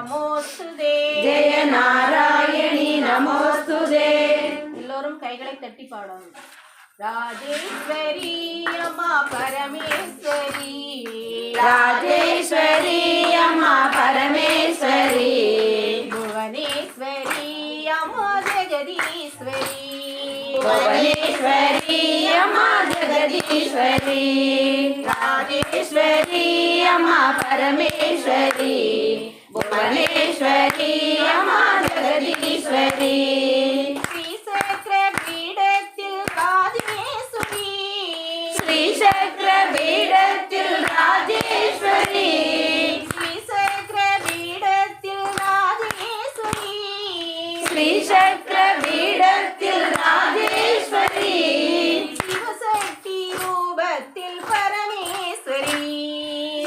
நமோஸ்துதே. ஜெய நாராயணி நமோஸ்துதே. எல்லோரும் கைகளை தட்டி பாடணும். ராஜேஸ்வரி அம்மா பரமேஸ்வரி, ராஜேஸ்வரி அம்மா பரமேஸ்வரி, புவனேஸ்வரி அம்மா ஜெகதீஸ்வரி, புவனேஸ்வரி அம்மா ஜெகதீஸ்வரி, ராஜேஸ்வரி அம்மா பரமேஸ்வரி, புவனேஸ்வரி அம்மா ஜெகதீஸ்வரி. ஸ்ரீசக்கர பீடத்தில் ராஜேஸ்வரி, ஸ்ரீசக்கர பீடத்தில் ராஜேஸ்வரி, ஸ்ரீசக்கர பீடத்தில் ராஜேஸ்வரி, ஸ்ரீசக்கர பீடத்தில் ராஜேஸ்வரி, சிவசக்தி ரூபத்தில் பரமேஸ்வரி,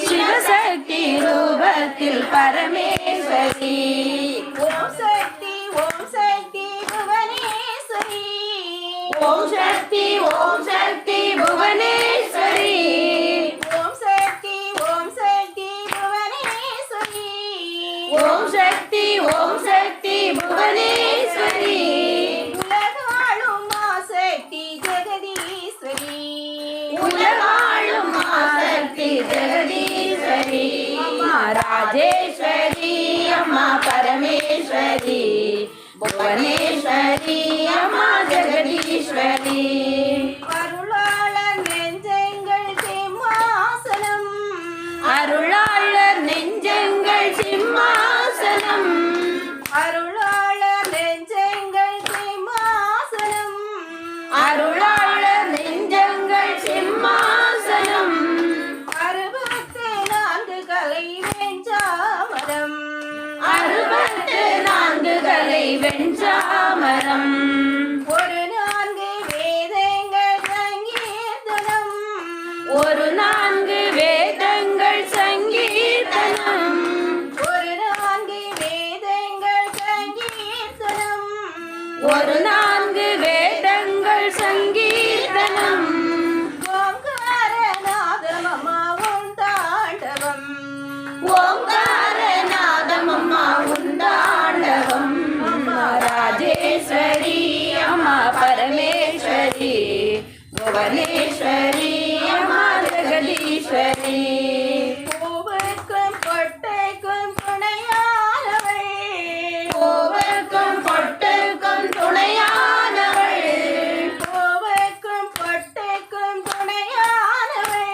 சிவசக்தி ரூபத்தில் பரமேஸ்வரி, ஓம் சக்தி புவனேஸ்வரி, ஓம் சக்தி புவனேஸ்வரி, ஓம் சக்தி புவனேஸ்வரி, ஓம் சக்தி புவனேஸ்வரி, உலகாளும் மாசக்தி ஜெகதீஸ்வரி, உலகாளும் மாசக்தி ஜெகதீஸ்வரி, அம்மா ராஜேஸ்வரி அம்மா பரமேஸ்வரி, புவனேஸ்வரி அம்மா ஜெகதீஸ்வரி. அருளாளர் நெஞ்சங்கள் சிம்மாசனம், அருளாளர் நெஞ்சங்கள் சிம்மாசனம், அருளாளர் நெஞ்சங்கள் சிம்மாசனம், அருளாளர் நெஞ்சங்கள் சிம்மாசனம், 64 கலை வெஞ்சாமரம், 64 கலை வெஞ்சாமரம், ஒரு 4 வேதங்கள் சங்கீர்த்தனம், ஒரு 4 வேதங்கள் சங்கீர்த்தனம், ஒரு 4 வேதங்கள் சங்கீர்த்தனம், ஒரு 4 வேதங்கள் சங்கீர்த்தனம், ஓங்காரநாதமம்மா உன் தாண்டவம், ஓங்காரநாதமம்மா உண்டாண்டவம், அம்மா ராஜேஸ்வரி அம்மா பரமேஸ்வரி, புவனேஸ்வரி அம்மா ஜெகதீஸ்வரி. பூவுக்கும் பொட்டைக்கும் துணையானவள், பூவுக்கும் பொட்டுக்கும் துணையானவள், பூவுக்கும் பொட்டைக்கும் துணையானவள்,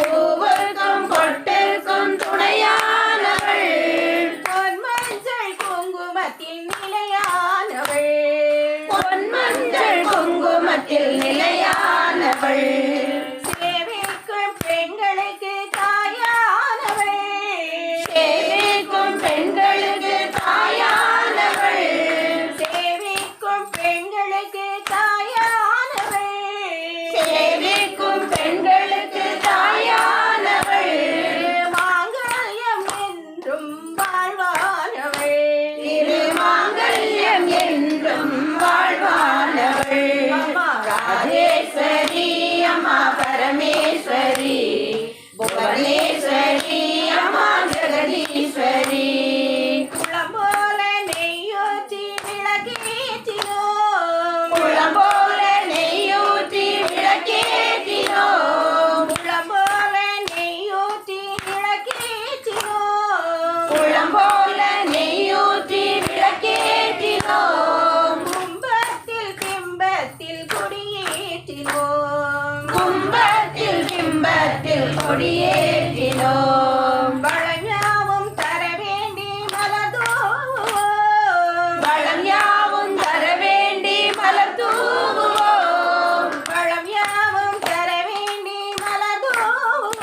பூவுக்கும் பொட்டுக்கும் துணையானவள், பொன்மஞ்சள் குங்குமத்தில் நிலையானவள், பொன்மஞ்சள் குங்குமத்தில் நிலையானவள், சேவிக்கும் பெண்களுக்கு தாயானவள், சேவிக்கும் பெண்களுக்கு தாயானவள், சேவிக்கும் பெண்களுக்கு தாயானவள், சேவிக்கும் பெண்களுக்கு தாயானவள், மாங்கல்யம் என்றும் வாழ்வானவள், திருமாங்கல்யம் என்றும் வாழ்வானவள், அம்மா ராஜேஸ்வரி அம்மா பரமேஸ்வரி, புவனேஸ்வரி அம்மா ஜெகதீஸ்வரி. குளம் போல நெய்யூற்றி விளக்கேற்றினோம், குளம் போல நெய்யூற்றி விளக்கேற்றினோம், குளம் போல நெய்யூற்றி விளக்கேற்றினோம், குளம் போல நெய்யூற்றி விளக்கேற்றினோம், கும்பத்தில் பிம்பத்தில் குடியேற்றினோம், கும்பத்தில் பிம்பத்தில் கொடியேற்றினோம், வளம் யாவும் தர வேண்டி மலர்தூவோம், வளம் யாவும் தர வேண்டி மலர் தூவுவோம், வளம் யாவும் தர வேண்டி மலர்தூவோம்,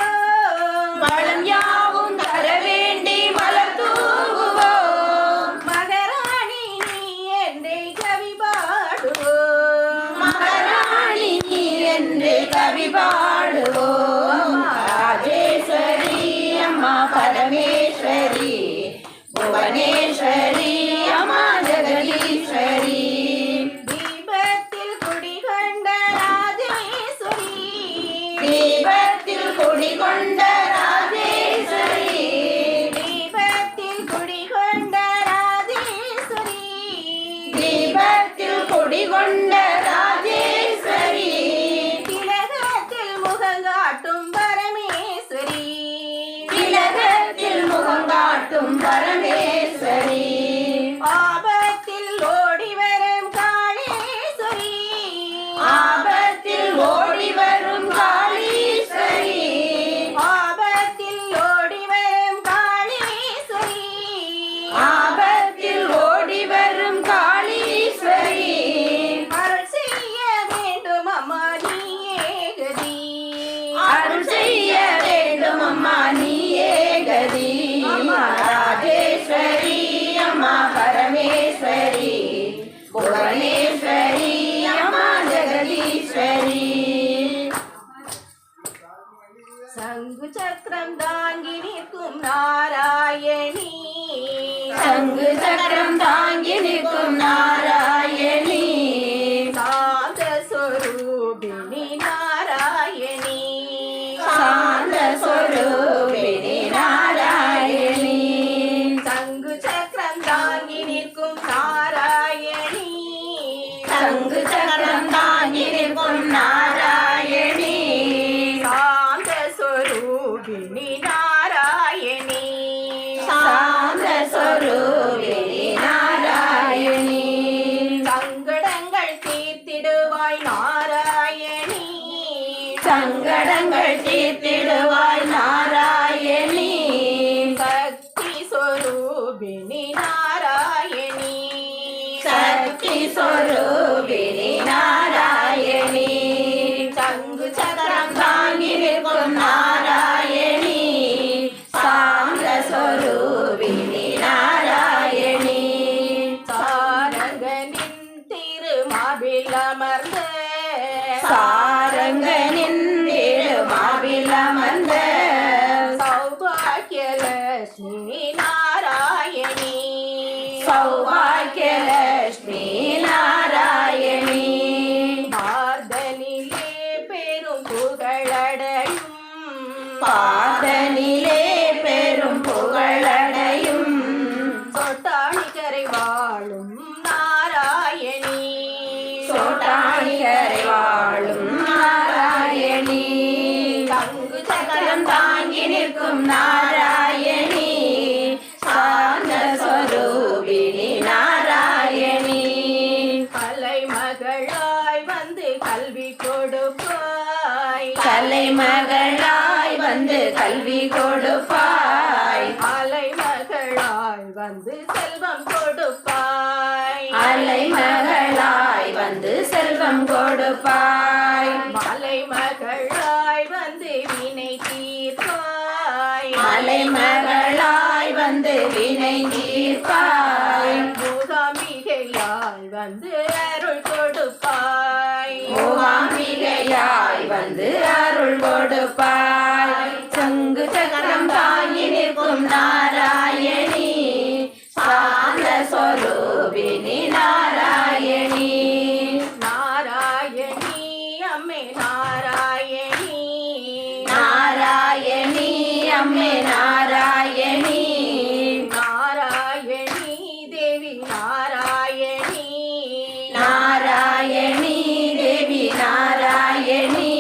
வளம் யாவும் தர வேண்டி மலர் தூவுவோம், மகராணி நீ என்றே கவி பாடுவோம், மகாராணி நீ என்று கவி பாடுவோம், ராஜேஸ்வரி அம்மா பரமேஸ்வரி, புவனேஸ்வரி அம்மா ஜெகதீஸ்வரி. தீபத்தில் குடிகொண்ட ராஜேஸ்வரி, தீபத்தில் குடிகொண்ட ராஜேஸ்வரி, தீபத்தில் குடிகொண்ட முகங்காட்டும் பரமேஸ்வரி ஆபத்தில் ஓடி வரும் காளீஸ்வரி ஆபத்தில் ஓடி வரும் காளீஸ்வரி ஆபத்தில் ஓடி வரும் காளீஸ்வரி ஆபத்தில் ஓடி வரும் காளீஸ்வரி அருள் செய்ய வேண்டும் அம்மா நீயே கதி அருள் செய்ய வேண்டும் அம்மா நீயே கதி அம்மா ராஜேஸ்வரி அம்மா பரமேஸ்வரி புவனேஸ்வரி அம்மா ஜெகதீஸ்வரி சங்கு சக்கரம் தாங்கி நிற்கும் நாராயணி சங்கு சக்கரம் தாங்கி நிற்கும் நாராயணி சாந்த சொரூபிணி நாராயணி சாந்த சொரூபிணி நாராயணி சங்கு சக்கரம் தாங்கி நிற்கும் நாராயணி சங்கு சக்கரம் தாங்கி நிற்கும் நாராயணி சாந்த சொரூபிணி நாராயணி சாந்த சொரூபிணி நாராயணி சங்கடங்கள் தீர்த்திடுவாய் நாராயணி சங்கடங்கள் தீர்த்திடுவாய் நாராயணி சக்தி சொரூபிணி நாராயணி சக்தி சொரூபிணி நாராயணி சங்கு சக்கரம் தாங்கி நிற்கும் நாராயணி சாந்த சொரூபிணி நாராயணி சாரங்கனின் திருமார்பில் அமர்ந்த சாரங்கனின் திருமாவில் அமர்ந்த சௌபாகியலட்சுமி நாராயணி சௌபாகியலட்சுமி நாராயணி மார்தனிலே பெரும் புகழடையும் பாதனிலே பெரும் புகழடையும் சொட்டாணிக்கரை வாழும் நாராயணி சோட்டாணிகரை வாழும் நாராயணி சங்கு சக்கரம் தாங்கி நிற்கும் நாராயணி சாந்த ஸ்வரூபிணி நாராயணி கலைமகளாய் வந்து கல்வி கொடுப்பாய் கலைமகளாய் வந்து கல்வி கொடுப்பாய் அலைமகளாய் வந்து செல்வம் கொடுப்பாய் அலைமகளாய் வந்து செல்வம் கொடுப்பாய் மலைமகளாய் வந்து வினை தீர்ப்பாய் மலைமகளாய் வந்து வினை தீர்ப்பாய் மூகாம்பிகையாய் வந்து அருள் கொடுப்பாய் மூகாம்பிகையாய் வந்து அருள் கொடுப்பாய் சங்கு சக்கரம் தாங்கி நிற்கும் நாராயணி சாந்த ஸ்வரூபிணி நாராயணி நாராயணி அம்மே நாராயணி நாராயணி அம்மே நாராயணி நாராயணி தேவி நாராயணி நாராயணி தேவி நாராயணி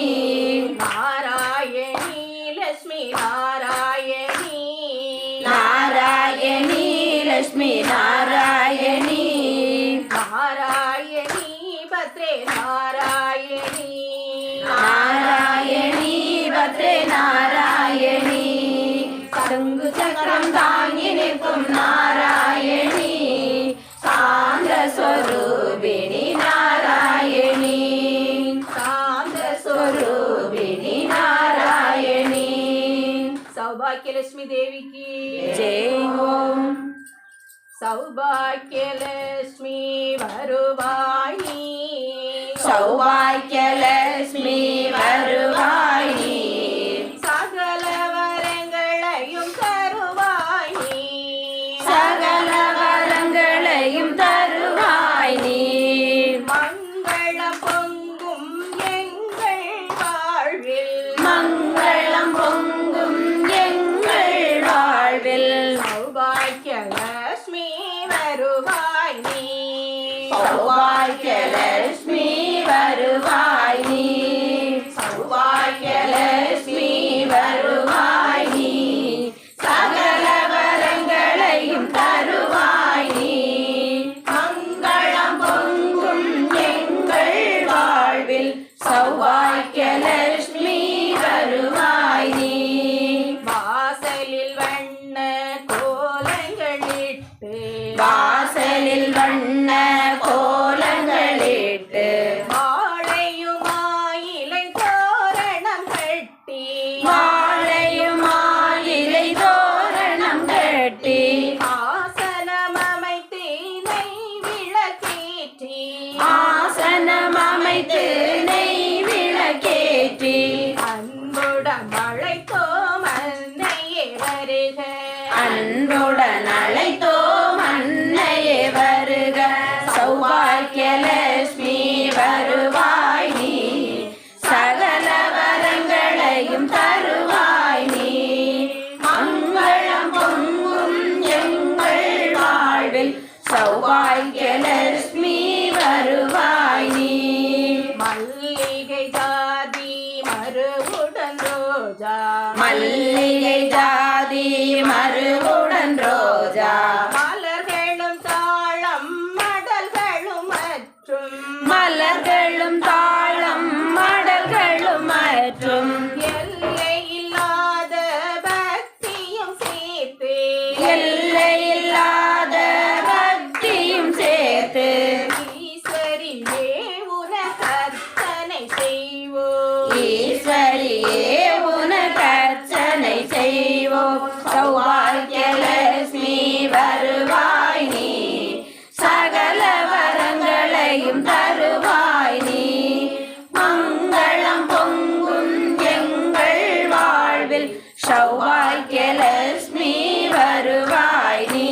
நாராயணி லட்சுமி நாராயணி நாராயணி லட்சுமி நாராயணி நாராயணி பத்ரே நாராயணி நாராயணி பத்ரே நாராயணி சங்கு சக்கரம் தாங்கி நிற்கும் நாராயணி சாந்த ஸ்வரூபிணி நாராயணி சாந்த ஸ்வரூபிணி நாராயணி சௌபாக்கியலட்சுமி தேவிக்கு ஜெய் ஓம் சௌபாக்கியலட்சுமி வருவாய் நீ. சௌபாக்கியலட்சுமி வருவாய் நீ. சகல வரங்களையும் தருவாய் நீ. சகல வரங்களையும் தருவாய் நீ. மங்களம் பொங்கும் எங்கள் வாழ்வில் மங்களம் பொங்கும் எங்கள் வாழ்வில் சௌபாக்கியலட்சுமி வருவாய் நீ. சௌபாக்கியலட்சுமி வருவாய் நீ. சௌபாக்கியலட்சுமி வருவாய் நீ. சகல வாசலில் வண்ண கோலங்களிட்டு வாழையுமாயிலை தோரணம் கட்டி வாழையுமாயிலை தோரணம் கட்டி ஆசனம் அமைத்து நெய் விளக்கேற்றி ஆசனம் அமைத்து நெய் விளக்கேற்றி அன்புடன் அழைத்தோம் அன்னையே வருக அன்புடன் அழைத்தோம் அன்னையே வருக சௌபாக்கியலட்சுமி வருவாய் நீ சகல வரங்களையும் தருவாய் நீ மங்களம் பொங்கும் எங்கள் வாழ்வில் சௌபாக்கியலட்சுமி வருவாய் நீ மல்லிகை ஜாதி மருவுடன் ரோஜா மல்லிகை ஜாதி மருவுடன் ரோஜா மலர்களும் தாளம் மடல்களும் மற்றும் மலர்களும் தாளம் மடல்களும் மற்றும் எல்லையில்லாத பக்தியும் சேர்த்து எல்லையில்லாத பக்தியும் சேர்த்து ஈஸ்வரியே உனக்கு அர்ச்சனை செய்வோம் ஈஸ்வரியே உனக்கு அர்ச்சனை செய்வோம் சௌபாக்கியலட்சுமி வருவாய் நீ சகல வரங்களையும் தருவாய் நீ மங்களம் பொங்கும் எங்கள் வாழ்வில் சௌபாக்கியலட்சுமி வருவாய் நீ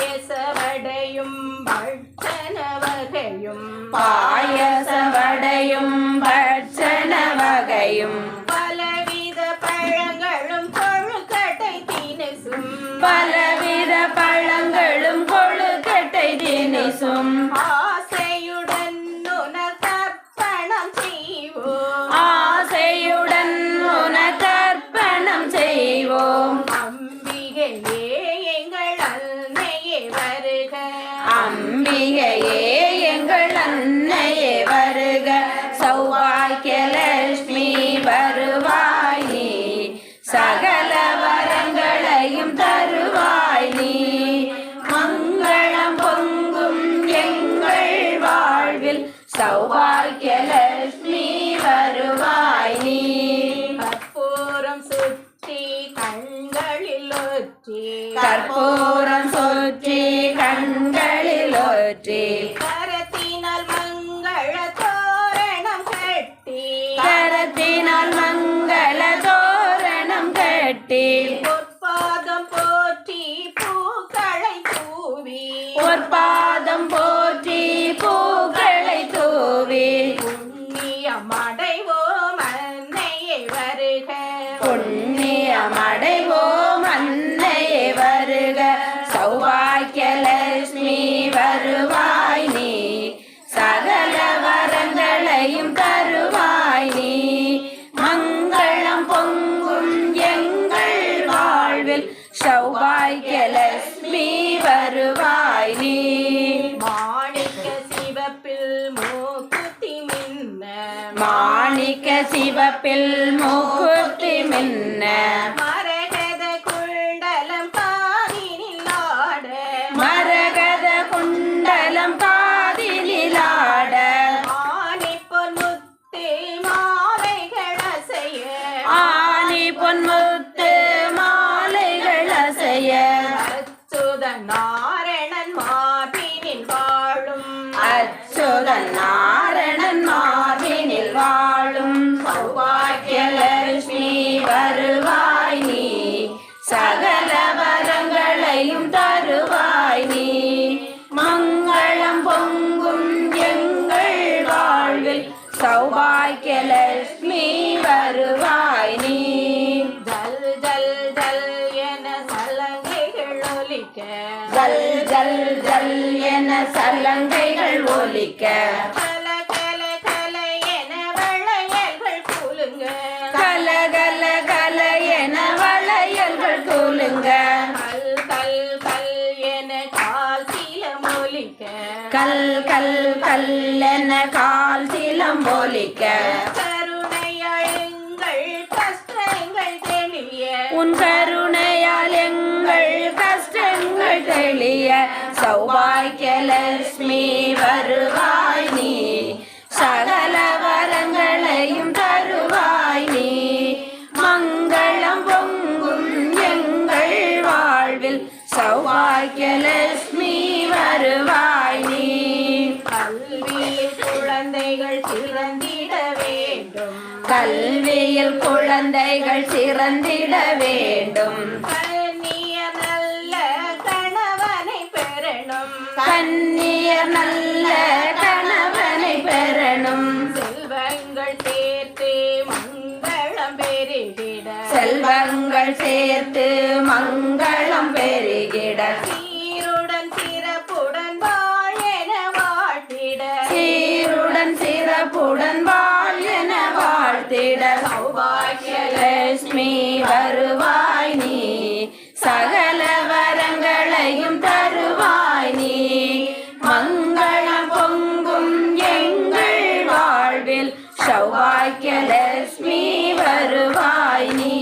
பாயசவடையும் பட்சண வகையும் பாயசவடையும் பட்சண வகையும் பலவித பழங்களும் கொழுக்கட்டை தினசும் பலவித பழங்களும் கொழுக்கட்டை தினிசும் ஆசையுடன் உனக்கர்ப்பணம் செய்வோம் ஆசையுடன் உனக்கர்ப்பணம் செய்வோம் அம்பிகையே எங்கள் அன்னையே வருக அம்பிகையே எங்கள் அன்னையே வருக சௌபாக்கியலட்சுமி வருவாய் நீ சகல வரங்களையும் தருவாய் நீ மங்களம் பொங்கும் எங்கள் வாழ்வில் சௌபாக்கியலட்சுமி வருவாய் நீ கற்பூரம் சுற்றி கண்களில் ஒற்றி கற்பூரம் சுற்றி கண்களில் ஒற்றி கரத்தினால் மங்கள தோரணம் கட்டி கரத்தினால் மங்கள தோரணம் கட்டி பொற்பாதம் போற்றி பூக்களை தூவி ஒரு பாதம் போற்றி பூக்களை தூவி புண்ணியமடைவோம் அன்னையே வருக புண்ணியமடைவோம் அன்னையே வருக சௌபாக்கியலட்சுமி வருவாய் நீ சகல வரங்களையும் தருவாய் நீ மங்களம் பொங்கும் எங்கள் வாழ்வில் சௌபாக்கியலட்சுமி வருவாய் நீ மாணிக்க சிவப்பில் மூக்குத்தி மின்ன மாணிக்க சிவப்பில் மூக்குத்தி மின்ன மரகத குண்டலம் காதினில் ஆட மரகத குண்டலம் காதினிலாட ஆனி பொன்முத்து மாலைகள் அசைய ஆனி பொன்முத்து மாலைகள் அசைய அச்சுதன் நாரணன் மார்பினில் வாழும் அச்சுதன் நாரணன் மார்பினில் வாழும் சௌபாக்கியலட்சுமி வருவாய் நீ சகல வரங்களையும் தருவாய் நீ மங்களம் பொங்கும் எங்கள் வாழ்வில் சௌபாக்கியலட்சுமி வருவாய் நீ ஜல் ஜல் ஜல் என சலங்கைகள் ஒலிக்க ஜல் ஜல் ஜல் என சலங்கைகள் ஒலிக்க கல கல கல என வளையல்கள் குலுங்க கல கல கல என வளையல்கள் குலுங்க கல் கல் கல் என கால் சீலம் ஒலிக்க கல் கல் கல் என கால் சிலம் ஒலிக்க கருணையாள் எங்கள் கஷ்டங்கள் தெளிய உன் கருணையால் எங்கள் கஷ்டங்கள் கண்கள் தெளிய சௌபாக்கியலட்சுமி வருவாய் நீ, சகல வரங்களையும் தருவாய் நீ, மங்களம் பொங்கும் எங்கள் வாழ்வில் சௌபாக்கியலட்சுமி வருவாய் நீ. கல்வியில் குழந்தைகள் சிறந்திட வேண்டும், கல்வியில் குழந்தைகள் சிறந்திட வேண்டும், கண்ணியர் நல்ல கணவனை பெறணும், கண்ணியர் நல்ல கணவனை பெறணும், செல்வங்கள் சேர்த்து மங்களம் பெருகிட, செல்வங்கள் சேர்த்து மங்களம் பெருகிட, சீருடன் சிறப்புடன் வாழென வாழ்த்திட, சீருடன் சிறப்புடன் வாழ் என வாழ்த்திட சௌபாக்கியலட்சுமி வருவாய் நீ, சகல வரங்களையும் தருவாய் நீ, மங்களம் பொங்கும் எங்கள் வாழ்வில் சௌபாக்கியலட்சுமி வருவாய் நீ.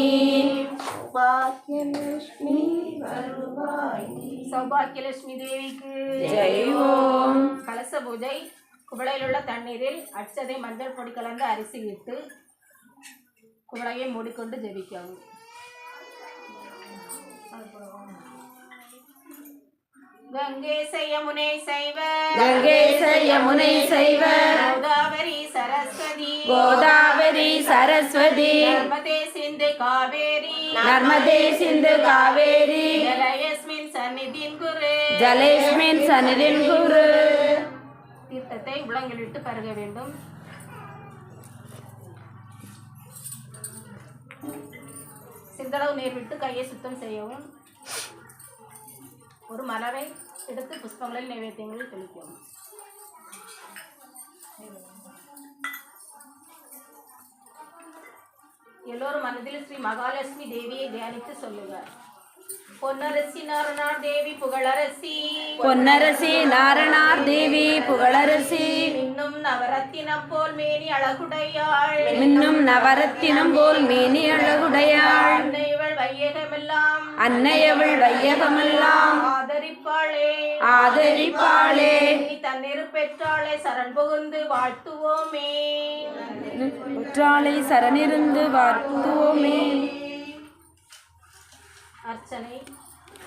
சௌபாக்கியலட்சுமி வருவாய் நீ. சௌபாக்கியலட்சுமி தேவிக்கு ஜெய் ஓம். கலச பூஜை. குவளையில் உள்ள தண்ணீரில் அட்சதை மஞ்சள் பொடி கலந்து அரிசி இட்டு குவளையை மூடிக்கொண்டு ஜெபிக்கவும். கங்கை யமுனை செய்வ, கங்கை யமுனை செய்வ, கோதாவரி சரஸ்வதி, கோதாவரி சரஸ்வதி, நர்மதே சிந்து காவேரி, நர்மதே சிந்து காவேரி, ஜலயஸ்மின் சந்நிதின் குரு, ஜலேஸ்மின் சந்நிதின் குரு. தீர்த்தத்தை உலங்கிலிட்டு பருக வேண்டும். சிறிதளவு நீர் விட்டு கையை சுத்தம் செய்யவும். ஒரு மலரை எடுத்து புஷ்பங்களில் நைவேத்தியங்களில் தெளிக்கவும். எல்லோரும் மனதில் ஸ்ரீ மகாலட்சுமி தேவியை தியானித்து சொல்லுங்க. பொன்னரசி நாரணார் தேவி புகழரசி, பொன்னரசி நாரணார் தேவி புகழரசி, மின்னும் நவரத்தினம் போல் மேனி அழகுடையாள், மின்னும் நவரத்தினம் போல் மேனி அழகுடையாள், அன்னையவள் வையகமெல்லாம், அன்னையவள் வையகமெல்லாம் ஆதரிப்பாளே, ஆதரிப்பாளே, நீ தன்னிரு பெற்றாளை சரண் புகுந்து வாழ்த்துவோமே. குற்றாலை சரணிருந்து வாழ்த்துவோமே. அர்ச்சனை.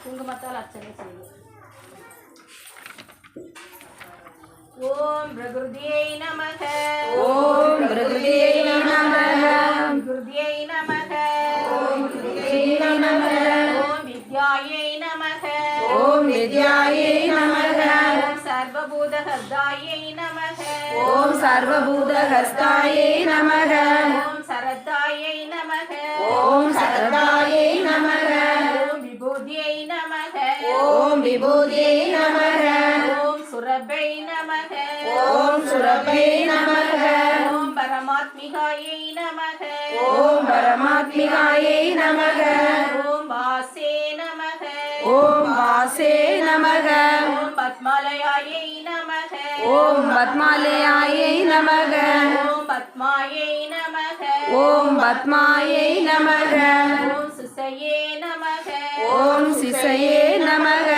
குங்குமத்தால் அர்ச்சனை செய்வோம். ஓம் பிரகிருதியை நமக, ஓம் பிரகிருதியை நமக, பிரகிருதியை நமக, ஓம் பிரகிருதியை நமக, ஓம் வித்யாயை நமக, ஓம் வித்யாயை நமக, ஓம் சர்வபூத ஹர்தாயை நமக, ஓம் சர்வபூத ஹஸ்தாயை நமக, ஓம் சரதாயை நமக, ஓம் சரதாயை நமக, ஓம் விபூதியை நமக, ஓம் விபூதியை நமக, ஓம் சுரபை நமக, ஓம் சுரபை நமக, ஓம் பரமாத்மிகாயை நமக, ஓம் பரமாத்மிகாயை நமக, ஓம் வாசே நமக, ஓம் வாசே நமக, ஓம் பத்மாலயாயை நமக, ஓம் பத்மாலயாயை நமக, ஓம் பத்மாயை நமக, ஓம் பத்மாயை நமக, ஓம் சுசையே நமக, ஓம் சிசையே நமக,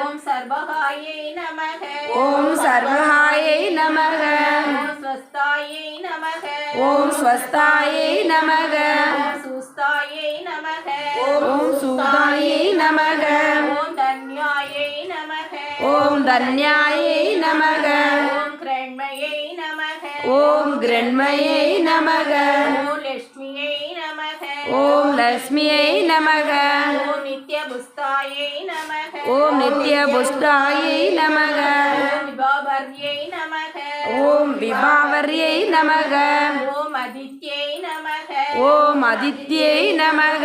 ஓம் சர்வகாயை நமக, ஓம் சர்வகாயை நமக, ஓம் ஸ்வஸ்தாயை நமக, ஓம் ஸ்வஸ்தாயை நமக, ஓம் சுஸ்தாயை நமக, ஓம் சூதாயை நமக, ஓம் தன்யாயை நமக, ஓம் தன்யாயை நமக, ஓம் கிரண்மயை நமக, ஓம் கிரண்மயை நமக, ஓம் லட்சுமியை நமக, ஓம் லட்சுமியை நமக, ஓம் நித்யபுஸ்தாயை நமக, ஓம் நித்யபுஷ்டாயை நமக, ஓம் விபாவர்யை நமக, ஓம் விபாவர்யை நமக, ஓம் அதித்யை நமக, ஓம் அதித்யை நமக,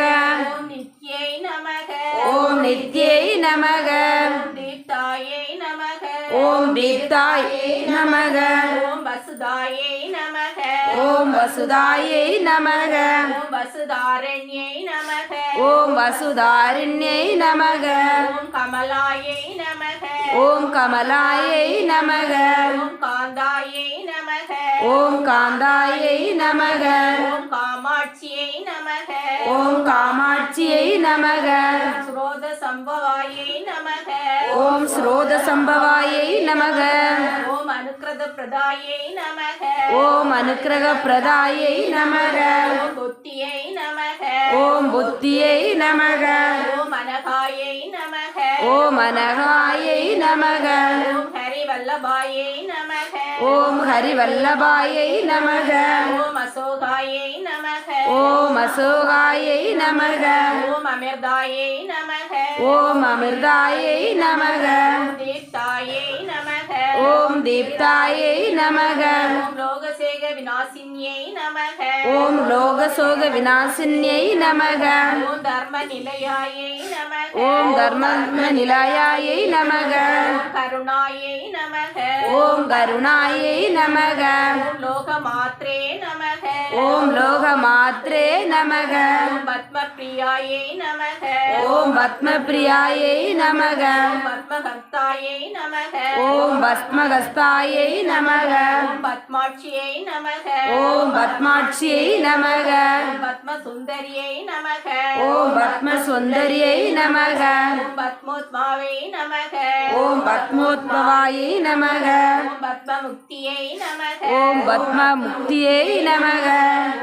ஓம் நித்யை நமக, ஓம் நித்யை நமக, ஓம் தீப்தாயை நமக, ஓம் தீப்தாயை நமக, ஓம் வசுதாயை நமக, ஓம் வசுதாயை நமக, ஓம் வசுதாரண்யை நமக, ஓம் வசுதாரிண்யை நமக, ஓம் கமலாயை நமக, ஓம் கமலாயை நமக, ஓம் காந்தாயை நமக, ஓம் காந்தாயை நமக, ஓம் காமாட்சியை நமக, ஓம் காமாட்சியை நமக, ஸ்ரோத சம்பவாயை நமக, ஓம் ஸ்ரோத சம்பவாயை நமக. ஓம் அனுக்கிரத பிரதாயை நமக. ஓம் அனுக்கிரக பிரதாயை நமக. ஓம் புத்தியை நமக. ஓம் புத்தியை நமக. ஓம் அனகாயை நமக. ஓம் அனகாயை நமக. ஓம் ஹரி வல்லபாயை நமக. ஓம் ஹரி வல்லபாயை நமக. ஓம் அசோகாயை நமக. ஓம் அசோகாயை நமக. ஓம் அமிர்தாயை நமக. ஓம் அமிர்தாயை நமக. ஓம் தீப்தாயை நமக. ஓம் தீப்தாயை நமக. ஓம் லோகசேக விநாசின்யை நமக. ஓம் லோகசோக விநாசின்யை நமக. ஓம் தர்ம நிலையாயை நமக. ஓம் தர்ம நிலையாயை நமக. ஓம் கருணாயை நமக. ஓம் கருணாயை நமக. ஓம் லோக மாத்ரே நமக. ஓம் லோக மாத்ரே நமக. ஓம் பத்ம பிரியாயை நமக. ஓம் பத்ம பிரியாயை நமக. ஓம் பத்மஹஸ்தாயை நமக. ஓம் பஸ்மகஸ்தாயை நமக. ஓம் பத்மாட்சியை நமக. ஓம் பத்மாட்சியை நமக. ஓம் பத்ம சுந்தரியை நமக. ஓம் பத்ம சுந்தரியை நமக. ஓம் பத்மோத்மாவை நமக. ஓம் பத்மோத்பவாயை நமக. ஓம் பத்ம முக்தியை நமக. ஓம் பத்ம முக்தியை நமக.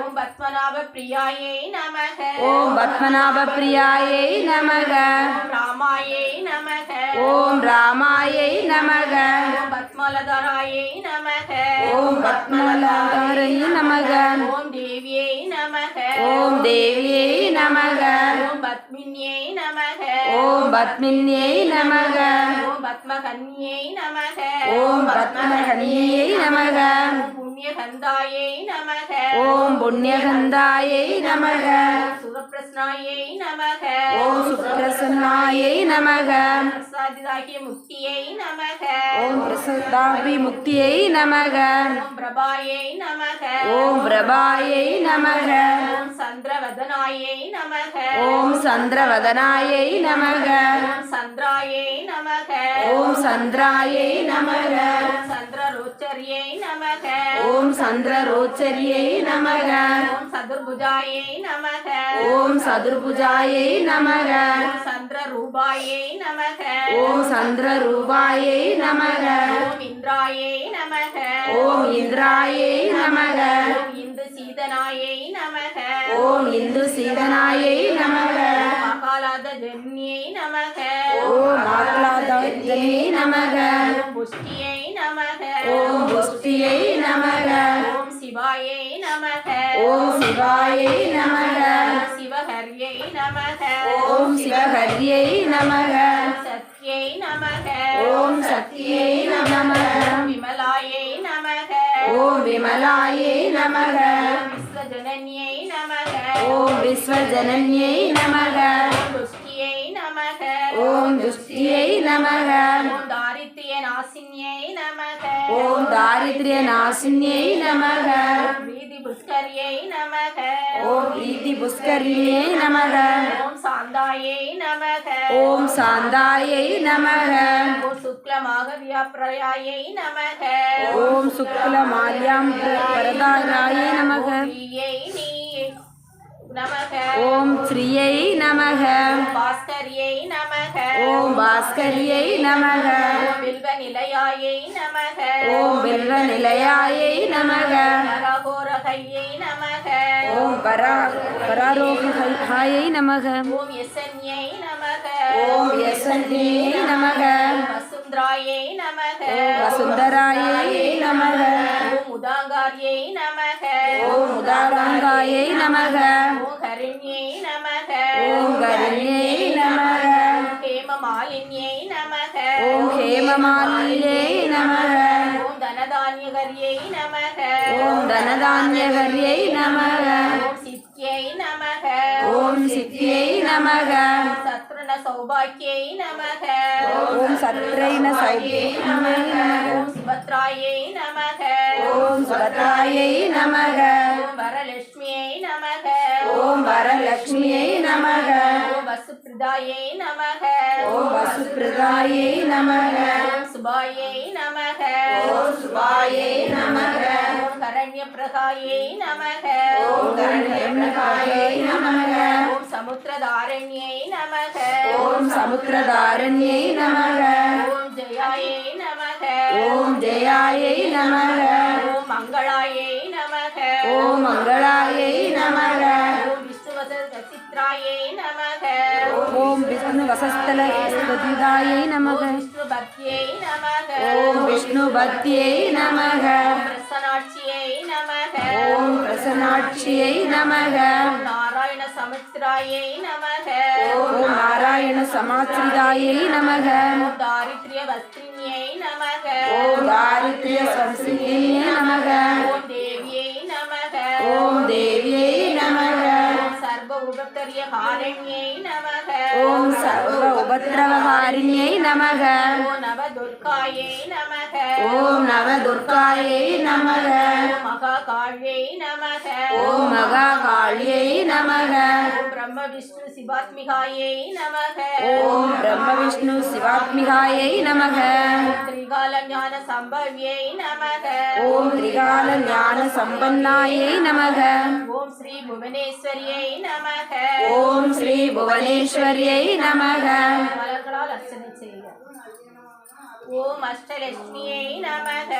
ஓம் பத்மநாப பிரியாயை நமக. ஓம் பத்மநாப பிரியாயை நமக. ஓம் ராமாயை நமக. ஓம் ராமாயை நமக. ஓம் பத்மலதராயை நமக. ஓம் பத்மலதாரை நமக. ஓம் தேவியை நமக. ஓம் தேவியை நமக. ஓம் பத்மின்யை நமக. ஓம் பத்மின்யை நமக. ஓம் பத்மகன்யை நமக. ஓம் பத்மகன்யை நமக. ஓம் புண்ணியகந்தாயை நமக. ஓம் புண்ணியகந்தாயை நமக. ஓம் சுரப்பிரஸ்னாயை நமக. ஓம் சுப்ரசன்னாயை நமக. பிரசாதிதாகிய முக்தியை நமக. ஓம் பிரசதாபி முக்தியை நமக. ஓம் பிரபாயை நமக. ஓம் பிரபாயை நமக. ஓம் சந்திரவதனாயை நமக. ஓம் சந்திரவதனாயை நமக. ஓம் சந்திராயை நமக. ஓம் சந்திராயை நமக. ஓம் சந்திரரோச்சரியை நமக. ஓம் சந்திரரோச்சரியை நமக. ஓம் சதுர்புஜாயை நமக. ஓம் சதுர்புஜாயை நமக. ஓம் சந்திரரூபாயை நமக. ஓம் சந்திரரூபாயை நமக. ஓம் இந்திராயை நமக. ஓம் இந்திராயை நமக. ஓம் இந்து சீதனாயை நமக. ஓம் இந்து சீதனாயை நமக. ஓம் அகாலாத ஜன்யை நமக. ஓம் ஆக்லாதாயை நமக. ஓம் புஷ்டியை நமக. ஓம் புஷ்டியை நமக. ஓம் சிவாயை நமக. ஓம் சிவாயை நமக. ஓம் சிவஹர்யை நமக. ஓம் சிவஹர்யை நமக. ஓம் சத்யை நமக. ஓம் சக்தியை நமக. ஓம் விமலாயை நமக. ஓம் விமலாயை நமக. ஓம் விஸ்வஜனன்யை நமக. ஓம் விஸ்வஜனன்யை நமக. ஓம் துஷ்டியை நமக. ஓம் துஷ்டியை நமக. ஓம் தாரித்ரிய நாசின்யை நமக. ஓம் தாரித்ரிய நாசின்யை நமக. ஓம் வீதி புஷ்கரியை நமக. ஓம் பிரீதி புஷ்கரியை நமக. ஓம் சாந்தாயை நமக. ஓம் சாந்தாயை நமக. ஓம் சுக்லமாக வியாப்ரயாயை நமக. ஓம் சுக்லமால்யாம் வரதாராயை நமக. பிரியை நீ நமக. ஓம் ஸ்ரீயை நமக. பாஸ்கரியை நமக. ஓம் பாஸ்கரியை நமக. ஓம் வில்வ நிலையாயை நமக. ஓம் பில்வ நிலையாயை நமக. பரகோரகையை நமக. ஓம் பராரோகாயை நமக. ஓம் யசன்யை நமக. ஓம் யசன்யை நமக. வசுந்தராயை நமக. வசுந்தராயை நமக. ஓம் உதாங்காரியை நமக. ஓம் உதாரங்காயை நமக. ஓம் ஹரிண்யை நமக. ஓம் கருண்யை நமக. ஓம் ஹேமமாலின்யை நமக. ஓம் ஹேமமாலியை நமக. ஓம் தனதான்யகரியை நமக. ஓம் தனதான்யகர்யை நமக. ஓம் சித்யை நமக. ஓம் சித்தியை நமக. ஓம் சத்ருண சௌபாக்கியை நமக. ஓம் சத்ரைன சௌகியை நமக. ஓம் சுபத்ராயை நமக. ஓம் சுபத்ராயை நமக. ஓம் வரலட்சுமியை நமக. ஓம் வரலட்சுமியை நமக. ஓம் வசுப்ரதாயை நமக. ஓம் வசுப்ரதாயை நமக. ஓம் சுபாயை நமக. ஓம் சுபாயை நமக. ஓம் கரண்யபிரகாயை நமக ஓம் கரண்யபிரகாயை நமக ஓம் சமுத்திரதாரண்யை நமக ஓம் சமுத்திரதாரண்யை நமக ஓம் ஜெயாயை நமக ஓம் ஜெயாயை நமக ஓம் மங்களாயை நமக ஓம் மங்களாயை நமக ஓம் விஷ்ணுவசித்ராயை நமக ஓம் விஷ்ணு வசஸ்தல ஸ்துதிதாயை நமக விஷ்ணு பக்தியை நமக ஓம் விஷ்ணு பக்தியை நமக பிரசனாட்சியை நமக ஓம் பிரசன்னாட்சியை நமக நாராயண சமுத்திராயை நமக ஓம் நாராயண சமாஸ்ரிதாயை நமக ஓம் தாரித்ரிய வஸ்திரியை நமக ஓம் தாரித்ரிய சம்சியை நமக ஓம் தேவியை நமக ஓம் தேவியை நமக ஓம் சர்வ உபத்தரிய காரண்யை நமக ஓம் சர்வ உபத்ரவகாரிண்யை நமக ஓம் நவ துர்காயை நமக ஓம் நவ துர்காயை நமக ஓம் மகா காழியை நமக ஓம் மகா காளியை நமக ஓம் பிரம்ம விஷ்ணு சிவாத்மிகாயை நமக ஓம் பிரம்ம விஷ்ணு சிவாத்மிகாயை நமக ஓம் திரிகால ஞான சம்பவியை நமக ஓம் திரிகால ஞான சம்பன்னாயை நமக ஓம் ஸ்ரீ புவனேஸ்வரியை நமக ஓம் ஸ்ரீ புவனேஸ்வரியை நமக மலர்களால் அர்ச்சனை செய்க. ஓம் அஷ்டலட்சுமியை நமக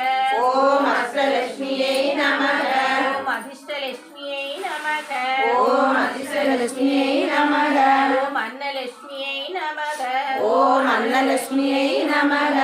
ஓம் அஷ்டலட்சுமியை நமக ஓம் அதிர்ஷ்டலட்சுமியை நமக ஓம் அதிர்ஷ்டலட்சுமியை நமக ஓம் அன்னலட்சுமியை நமக ஓம் அன்னலட்சுமியை நமக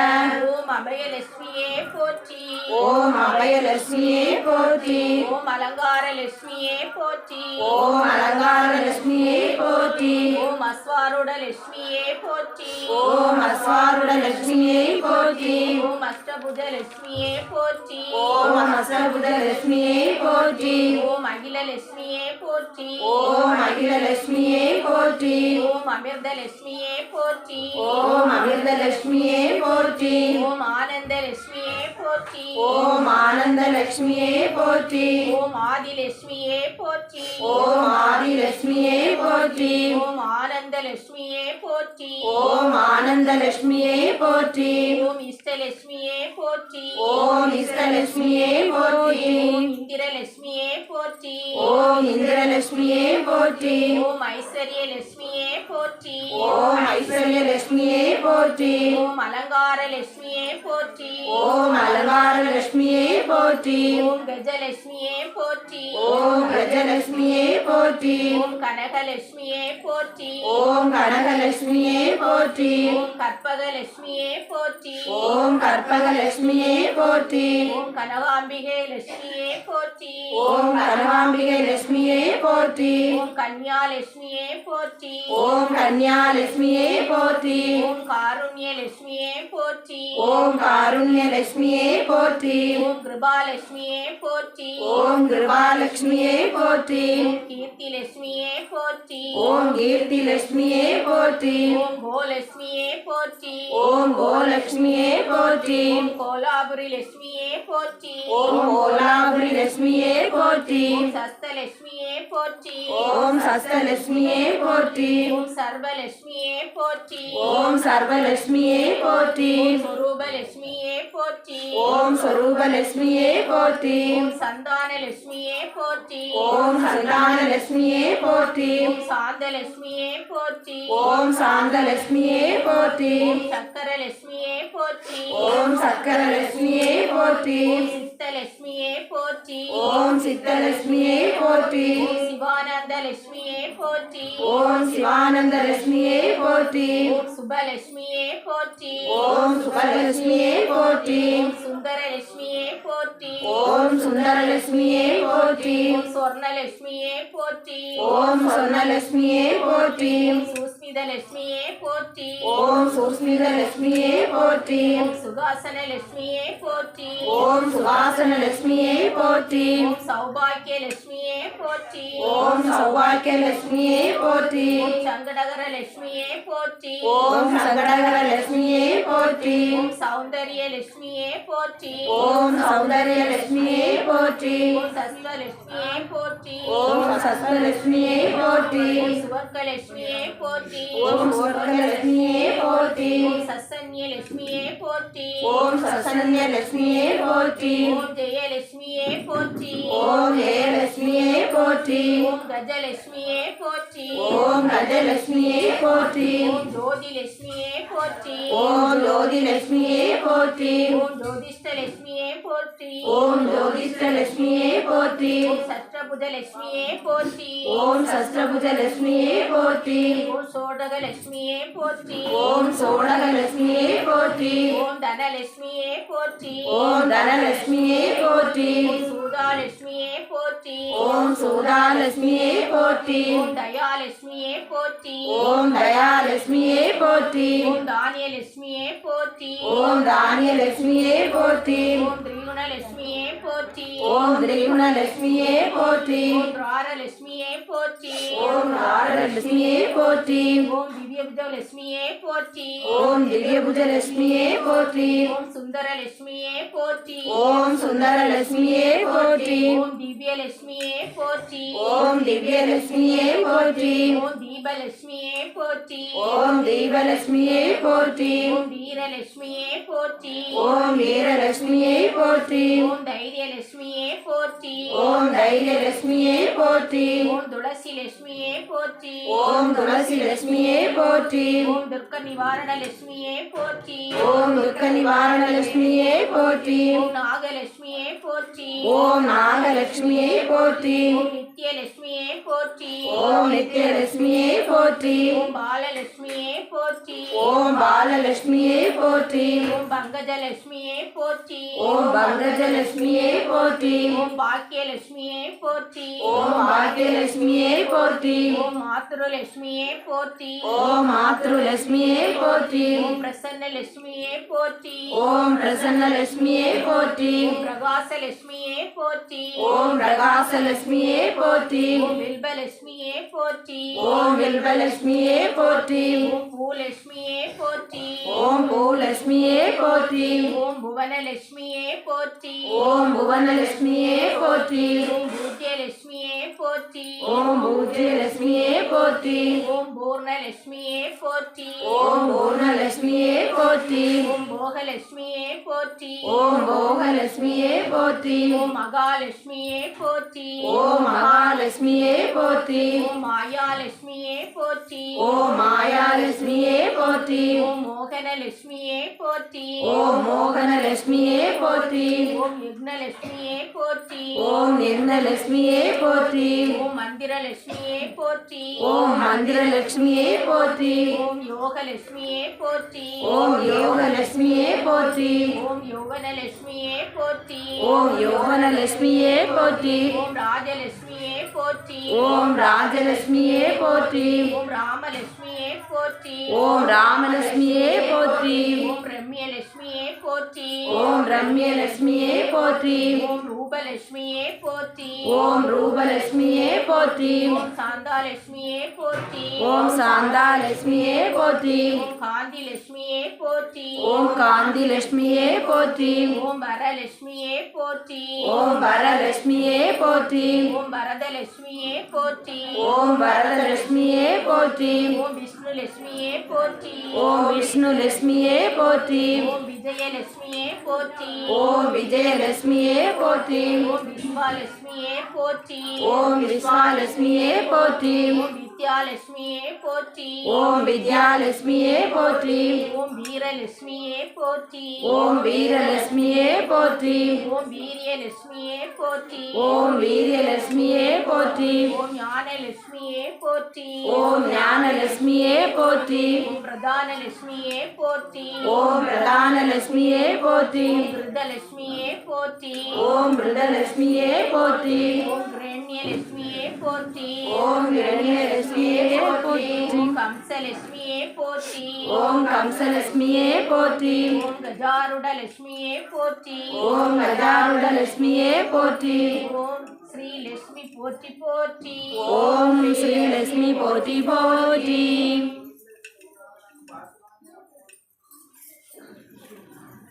ஓம் அபயலட்சுமியே போற்றி ஓம் அபயலட்சுமியை போற்றி ஓம் அலங்காரலட்சுமியே போற்றி ஓம் அலங்காரலட்சுமியை போற்றி ஓம் அஸ்வாரூட லட்சுமியே போற்றி ஓம் அஸ்வாருட லட்சுமியை போற்றி ஓம் அஷ்டபுஜ லட்சுமியே போற்றி ஓம் அசபுத லட்சுமியை போற்றி ஓம் அகில லட்சுமியே போற்றி ஓம் அகில லட்சுமியை போற்றி ஓம் அமிர்த லட்சுமியே போற்றி ஓம் அமிர்த லட்சுமியை போற்றி ஓம் ஆனந்த லட்சுமியே போற்றி ஓம் ஆனந்த லட்சுமியை போற்றி ஓம் ஆதி லட்சுமியே போற்றி ஓம் ஆதி லட்சுமியை போற்றி ஓம் ஆனந்த லட்சுமியே போற்றி ஓம் ஆனந்த லட்சுமியை போற்றி ஓம் இஷ்டலட்சுமியே போற்றி ஓம் இஷ்டலட்சுமியை போற்றி ஓம் இந்திரலட்சுமியே போற்றி ஓம் இந்திரலட்சுமியை போற்றி ஓம் ஐஸ்வர்ய லட்சுமியே போற்றி ஓம் ஐஸ்வர்ய லட்சுமியை போற்றி ஓம் அலங்கார லட்சுமியே போற்றி ஓம் அலங்கார லட்சுமியை போற்றி ஓம் கஜலட்சுமியே போற்றி ஓம் கஜலட்சுமியை போற்றி ஓம் கனகலட்சுமியே போற்றி ஓம் கனகலட்சுமியை போற்றி ஓம் கற்பகலட்சுமியே போற்றி ஓம் கற்பகலட்சுமியை போற்றி ஓம் கனகாம்பிகை லட்சுமியே போற்றி ஓம் கனகாம்பிகை லட்சுமியை போற்றி ஓம் கன்யா லட்சுமியே போற்றி ஓம் கன்யாலட்சுமியை போற்றி ஓம் காருண்ய லட்சுமியே போற்றி ஓம் காருண்ய லட்சுமியை போற்றி ஓம் கிருபாலட்சுமியே போற்றி ஓம் கிருபாலட்சுமியை போற்றி ஓம் கீர்த்தி லட்சுமியே போற்றி ஓம் கீர்த்தி லட்சுமியை போற்றி ஓம் கோலட்சுமியே போற்றி ஓம் கோலட்சுமியை போற்றி ஓம் கோலாபுரி லட்சுமியே போற்றி ஓம் கோலாபுரி லட்சுமியை போற்றி ஓம் சஸ்தலட்சுமியே போற்றி ஓம் சஸ்தலட்சுமியை போற்றி ஓம் சர்வலட்சுமியே போற்றி ஓம் சர்வலட்சுமியை போற்றி ஓம் சொரூபலட்சுமியே போற்றி ஓம் சொரூபலட்சுமியை போற்றி ஓம் சந்தானலட்சுமியே போற்றி ஓம் சந்தானலட்சுமியை போற்றி ஓம் சாந்தலட்சுமியே போற்றி ஓம் சாந்தலட்சுமியை போற்றி ஓம் சக்கரலட்சுமியே போற்றி ஓம் சக்கரலட்சுமியை போற்றி ஓம் சித்தலட்சுமியே போற்றி ஓம் சித்தலட்சுமியை போற்றி ஓம் சிவானந்த லட்சுமியே போற்றி ஓம் சிவானந்த லட்சுமியை போற்றி ஓம் சுபலட்சுமியே போற்றி ஓம் சுபலட்சுமியை போற்றி ஓம் சுந்தரலட்சுமியே போற்றி ஓம் சுந்தரலட்சுமியை போற்றி ஓம் சொர்ணலட்சுமியே போற்றி ஓம் சொர்ணலட்சுமியை போற்றி ஓம் சுஸ்மிதலட்சுமியே போற்றி ஓம் சுஸ்மிதலட்சுமியை போற்றி ஓம் சுகாசனலட்சுமியே போற்றி ஓம் சுவாசனலட்சுமியை போற்றி ஓம் சௌபாக்கியலட்சுமியே போற்றி ஓம் சௌபாக்கியலட்சுமியை போற்றி ஓம் சங்கடகரலட்சுமியே போற்றி ஓம் சங்கடகரலட்சுமியை போற்றி ஓம் சௌந்தர்யலட்சுமியே போற்றி ஓம் சௌந்தர்யலட்சுமியை போற்றி ஓம் சஸ்வலட்சுமியே போற்றி ஓம் சஸ்வலட்சுமியை போற்றி ஓம் சுவர்க்கலட்சுமியே போற்றி ஓம் சுவர்க்கலட்சுமியை போற்றி ஓம் சசன்யலட்சுமியே போற்றி ஓம் சசன்ய லட்சுமியே போற்றி. ஓம் ஜெயலட்சுமியே போற்றி. ஓம் ஜெயலட்சுமியே போற்றி. ஓம் கஜலட்சுமியே போற்றி. ஓம் கஜலட்சுமியே போற்றி. ஓம் ஜோதிலட்சுமியே போற்றி. ஓம் ஜோதிலட்சுமியே போற்றி. ஓம் ஜோதிஷ்டலட்சுமியே போற்றி. ஓம் ஜோதிஷ்டலட்சுமியே போற்றி. ஓம் சத்ரபுஜலட்சுமியே போற்றி. ஓம் சஸ்திரபுஜலட்சுமியே போற்றி. ஓம் சோடகலட்சுமியே போற்றி. ஓம் சோடகலட்சுமியே போற்றி. ஓம் தனலட்சுமியே போற்றி. ஓம் தனலட்சுமியே போற்றி. ஓம் சூதாலட்சுமியே போற்றி. ஓம் சூதாலட்சுமியே போற்றி. ஓம் தயாலட்சுமியே போற்றி. ஓம் தயாலட்சுமியே போற்றி. ஓம் தானியலட்சுமியே போற்றி. ஓம் தானியலட்சுமியே போற்றி. ஓம் திரிகுணலட்சுமியே போற்றி. ஓம் திரிகுணலட்சுமியே போற்றி. ஓம் ராரலட்சுமியே போற்றி. ஓம் ராரலட்சுமியே போற்றி. ஓம் திவ்யபுஜலட்சுமியே போற்றி. ஓம் திவ்யபுஜலட்சுமியே போற்றி. ஓம் சுந்தரலட்சுமியே போற்றி. ஓம் சுந்தரலட்சுமியே போற்றி. ஓம் திவ்யலட்சுமியே போற்றி. ஓம் திவ்யலட்சுமியே போற்றி. ஓம் தீபலட்சுமியே போற்றி. ஓம் தீபலட்சுமியே போற்றி. ஓம் வீரலட்சுமியே போற்றி. ஓம் வீரலட்சுமியே போற்றி. ஓம் தைரியலட்சுமியே போற்றி. ஓம் தைரியலட்சுமியே போற்றி. ஓம் துளசி லட்சுமியே போற்றி. ஓம் துளசி லட்சுமியே போற்றி. ஓம் துர்க்க நிவாரண லட்சுமியே போற்றி. ஓம் துக்க நிவாரண லட்சுமியே போற்றி. ஓம் நாகலட்சுமியே போற்றி. ஓம் நாகலட்சுமியே போற்றி. ஓம் நித்யலட்சுமியே போற்றி. ஓம் நித்யலட்சுமியே போற்றி. ஓம் பாலலட்சுமியே போற்றி. ஓம் பாலலட்சுமியே போற்றி. ஓம் பங்கஜலட்சுமியே போற்றி. ஓம் பங்கஜலட்சுமியே போற்றி. ஓம் பாக்கியலட்சுமியே போற்றி. ஓம் பாக்கியலட்சுமியே போற்றி. ஓம் மாத்ருலட்சுமியே போற்றி. ஓம் மாத்ருலட்சுமியே போற்றி. ஓம் பிரசன்னலட்சுமியே போற்றி. ஓம் பிரசன்னலட்சுமியே போற்றி. ஓம் பிரகாசலட்சுமியே போற்றி. ஓம் பிரகாசலட்சுமியே போற்றி. ஓம் வில்பலட்சுமியே போற்றி. ஓம் வில்வலட்சுமியே போற்றி. ஓம் பூலட்சுமியே போற்றி. ஓம் பூலட்சுமியே போற்றி. ஓம் புவனலட்சுமியே போற்றி. ஓம் புவனலட்சுமியே போற்றி. ஓம் பூஜ்யலட்சுமியே போற்றி. ஓம் பூஜ்யலட்சுமியே போற்றி. ஓம் பூர்ணலட்சுமியே போற்றி. ஓம் பூர்ணலட்சுமியே போற்றி. ஓம் போகலட்சுமியே போற்றி. ஓம் போகலட்சுமியே போற்றி. ஓம் மகாலட்சுமியே போற்றி. ஓம் மகாலட்சுமியே போற்றி. ஓம் மாயாலட்சுமியே போற்றி. ஓம் மாயாலட்சுமியே போற்றி. ஓம் மோகனலட்சுமியே போற்றி. ஓம் மோகனலட்சுமியே போற்றி. ஓம் யக்னலட்சுமியே போற்றி. ஓம் நிர்ணலட்சுமியே போற்றி. ஓம் மந்திரலட்சுமியே போற்றி. ஓம் மந்திரலட்சுமியே போற்றி. ஓம் யோகலட்சுமியே போற்றி. ஓம் யோகலட்சுமியே போற்றி. ஓம் யௌவனலட்சுமியே போற்றி. ஓம் யௌவனலட்சுமியே போற்றி. ஓம் ராஜலட்சுமியே போற்றி. ஓம் ராஜலட்சுமியே போற்றி. ஓம் ராமலட்சுமியே போற்றி. ஓம் ராமலட்சுமியே போற்றி. ஓம் ரம்யலட்சுமியே போற்றி. ஓம் ரம்யலட்சுமியே போற்றி. ஓம் ரூபலட்சுமியே போற்றி. ஓம் ரூபலட்சுமியே போற்றி. ஓம் சாந்தாலட்சுமியே போற்றி. ஓம் சாந்தாலட்சுமியே போற்றி. ஓம் காந்திலட்சுமியே போற்றி. ஓம் காந்திலட்சுமியே போற்றி. ஓம் வரலட்சுமியே போற்றி. ஓம் வரலட்சுமியே போற்றி. ஓம் வரதலட்சுமியே போற்றி. ஓம் வரதலட்சுமியே போற்றி. ஓம் விஷ்ணுலட்சுமியே போற்றி. ஓம் விஷ்ணுலட்சுமியே போற்றி. ஓம் விஜயலட்சுமியே போற்றி. ஓம் விஜயலட்சுமியே போற்றி. ஓம் விஸ்வாலட்சுமியே போற்றி. ஓம் விஸ்வாலட்சுமியே போற்றி. ஓம் வித்யாலட்சுமியே போற்றி. ஓம் வித்யாலட்சுமியே போற்றி. ஓம் வீரலட்சுமியே போற்றி. ஓம் வீரலட்சுமியே போற்றி. ஓம் வீரியலட்சுமியே போற்றி. ஓம் வீரியலட்சுமியே போற்றி. ஓம் ஞானலட்சுமியே போற்றி. ஓம் ஞானலட்சுமியே போற்றி. ஓம் பிரதானலட்சுமியே போற்றி. ஓம் பிரதானலட்சுமியே போற்றி. ஓம் விருதலட்சுமியே போற்றி. ஓம் விருதலட்சுமியே போற்றி. ஓம் கிரண்யலட்சுமியே போற்றி. ஓம் இரண்யலட்சுமியே போற்றி. ஓம் கம்சலட்சுமியே போற்றி. ஓம் கம்சலட்சுமியே போற்றி. ஓம் கஜாருடலட்சுமியே போற்றி. ஓம் கஜாருடலட்சுமியே போற்றி. ஓம் ஸ்ரீலட்சுமி போற்றி போற்றி. ஓம் ஸ்ரீலட்சுமி போற்றி போற்றி.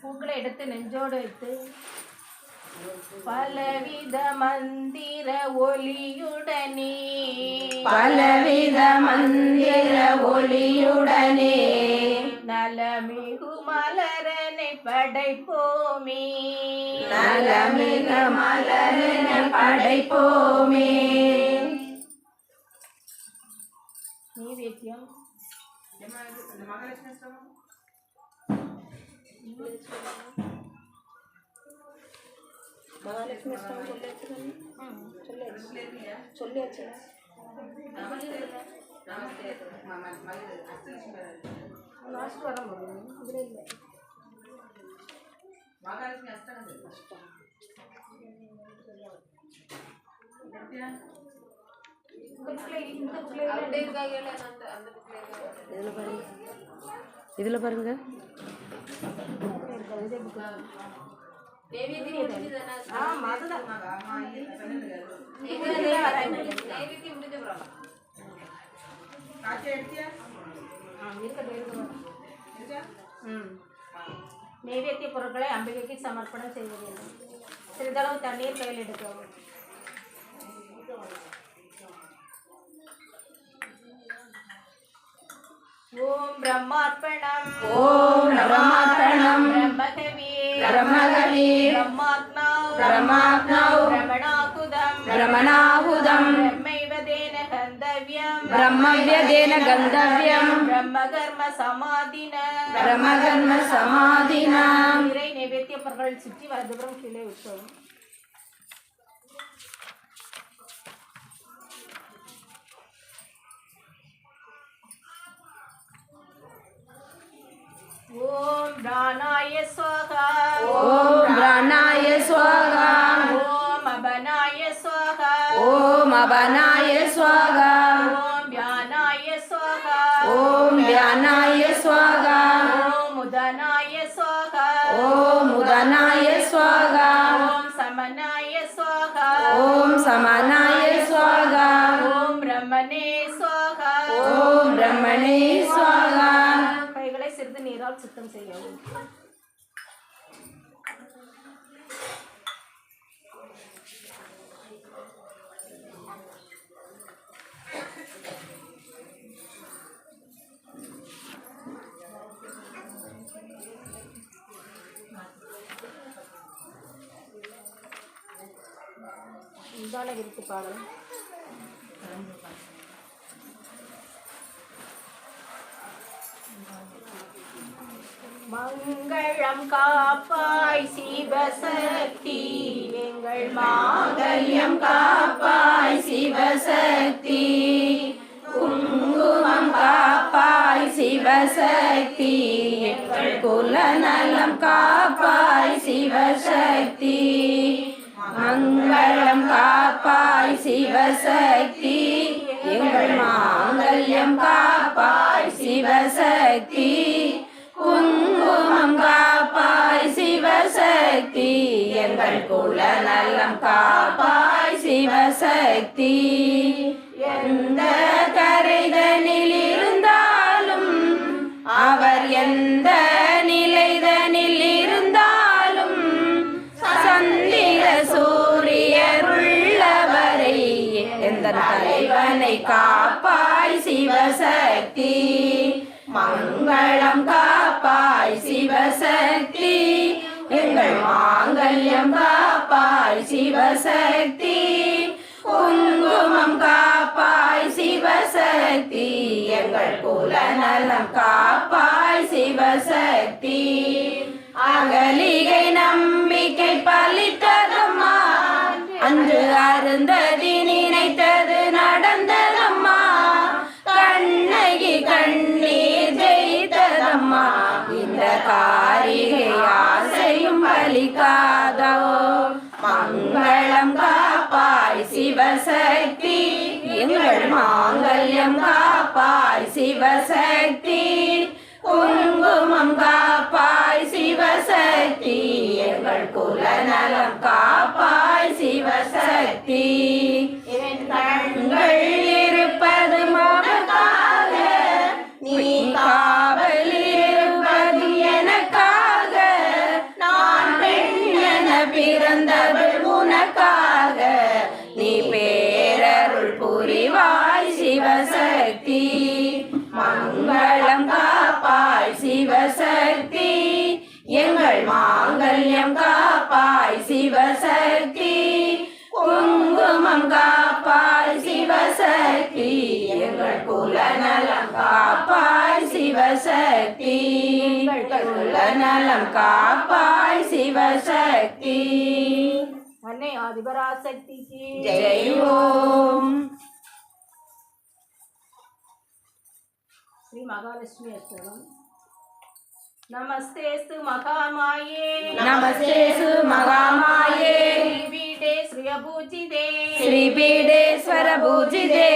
பூக்களை எடுத்து நெஞ்சோடு வைத்து பலவித மந்திர ஒளியுடனே பலவித மந்திர ஒளியுடனே நலமிகு மலரனை படைப்போமே நலமிக மலரென படைப்போமே. நைவேத்தியம் லாஸ்ட் வர முடியும் இதில் இல்லை. இதில் பாருங்க. நைவேத்திய பொருட்களை அம்பிகைக்கு சமர்ப்பணம் செய்ய வேண்டும். சிறிதளவு தண்ணீர் கையில் எடுக்கவும். ஓம் பிரம்மார்ப்பணம் ஓம் பிரம்மார்ப்பணம் பிரம்மகவி பிரம்மகவி பிரம்மாக்னௌ பிரம்மாக்னௌ பிரமணாகுதம் பிரமணாஹுதம் பிரம்மைவதேன கந்தவ்யம் பிரம்மவ்யதேன கந்தவ்யம் பிரம்மகர்ம சமாதின பிரம்மகர்ம சமாதினாம். இறை நைவேத்திய பொருட்கள் சுற்றி வலதுபுறம் கீழே விட்டோம். ஓம் பிராணாய ஸ்வாஹா ஓம் பிராணாய ஸ்வாஹா ஓம் அபனாய ஸ்வாஹா ஓம் அபனாய ஸ்வாஹா ஓம் வியானாய ஸ்வாஹா ஓம் வியானாய ஸ்வாஹா ஓம் உதனாய ஸ்வாஹா ஓம் உதனாய ஸ்வாஹா ஓம் சமனாய ஸ்வாஹா ஓம் சமனாய ஸ்வாஹா ஓம் பிரம்மனே ஸ்வாஹா ஓம் பிரம்மணே ஸ்வாஹா. கைகளை சிறிது நீரால் சுத்தம் செய்யவும். நிதான விருத்தி பாடல். மங்களம் காப்பாய் சிவசக்தி எங்கள் மாங்கல்யம் காப்பாய் சிவசக்தி குங்குமம் காப்பாய் சிவசக்தி எங்கள் குலநலம் காப்பாய் சிவசக்தி மங்களம் காப்பாய் சிவசக்தி எங்கள் மாங்கல்யம் காப்பாய் சிவசக்தி குங்குமம் காப்பாய் சிவசக்தி எங்கள் குலநலம் காப்பாய் சிவசக்தி. எந்த கரைதனில் இருந்தாலும் அவர் எந்த நிலைதனில் இருந்தாலும் சந்திர சூரியருள்ளவரை எந்த தலைவனை காப்பாய் சிவசக்தி மங்களம் காப்பாய் சிவசக்தி எங்கள் மாங்கல்யம் காப்பாய் சிவசக்தி குங்குமம் காப்பாய் சிவசக்தி எங்கள் குலநலம் காப்பாய் சிவசக்தி. அகலிகை நம்பிக்கை பலித்ததம்மா அன்று அருந்ததி நினைத்தது நடந்ததம்மா கண்ணகி கண்ணீர் ஜெயித்ததம்மா இந்த காரிகை ஆசையும் பலிக்காதோ மங்களம் காப்பாய் சிவசக்தி எங்கள் மாங்கல்யம் காப்பாய் சிவசக்தி குங்குமம் காப்பாய் சிவசக்தி எங்கள் குலநலம் காப்பாய் சிவசக்தி. என் கண்கள் இருப்பது மகக்காக நீ காவலில் இருப்பது எனக்காக நான் பெண் என பிறந்தது உனக்காக நீ பேரருள் புரிவாய் சிவசக்தி மங்களம் காப்பாய் சிவசக்தி எங்கள் மாங்கல்யம் காப்பாய் சிவசக்தி, குங்குமம் காப்பாய் சிவசக்தி, எங்கள் குலநலம் காப்பாய் சிவசக்தி, எங்கள் குலநலம் காப்பாய் சிவசக்தி. அன்னை ஆதிபராசக்திக்கு ஜெய் ஓம். ஸ்ரீ மகாலட்சுமி அஷ்டகம். நமஸ்தேஸ்து மகாமாயே நமஸ்தேசு மகாமாயே श्रीपीठे श्रियपूजिते श्रीपीठेश्वर पूजिते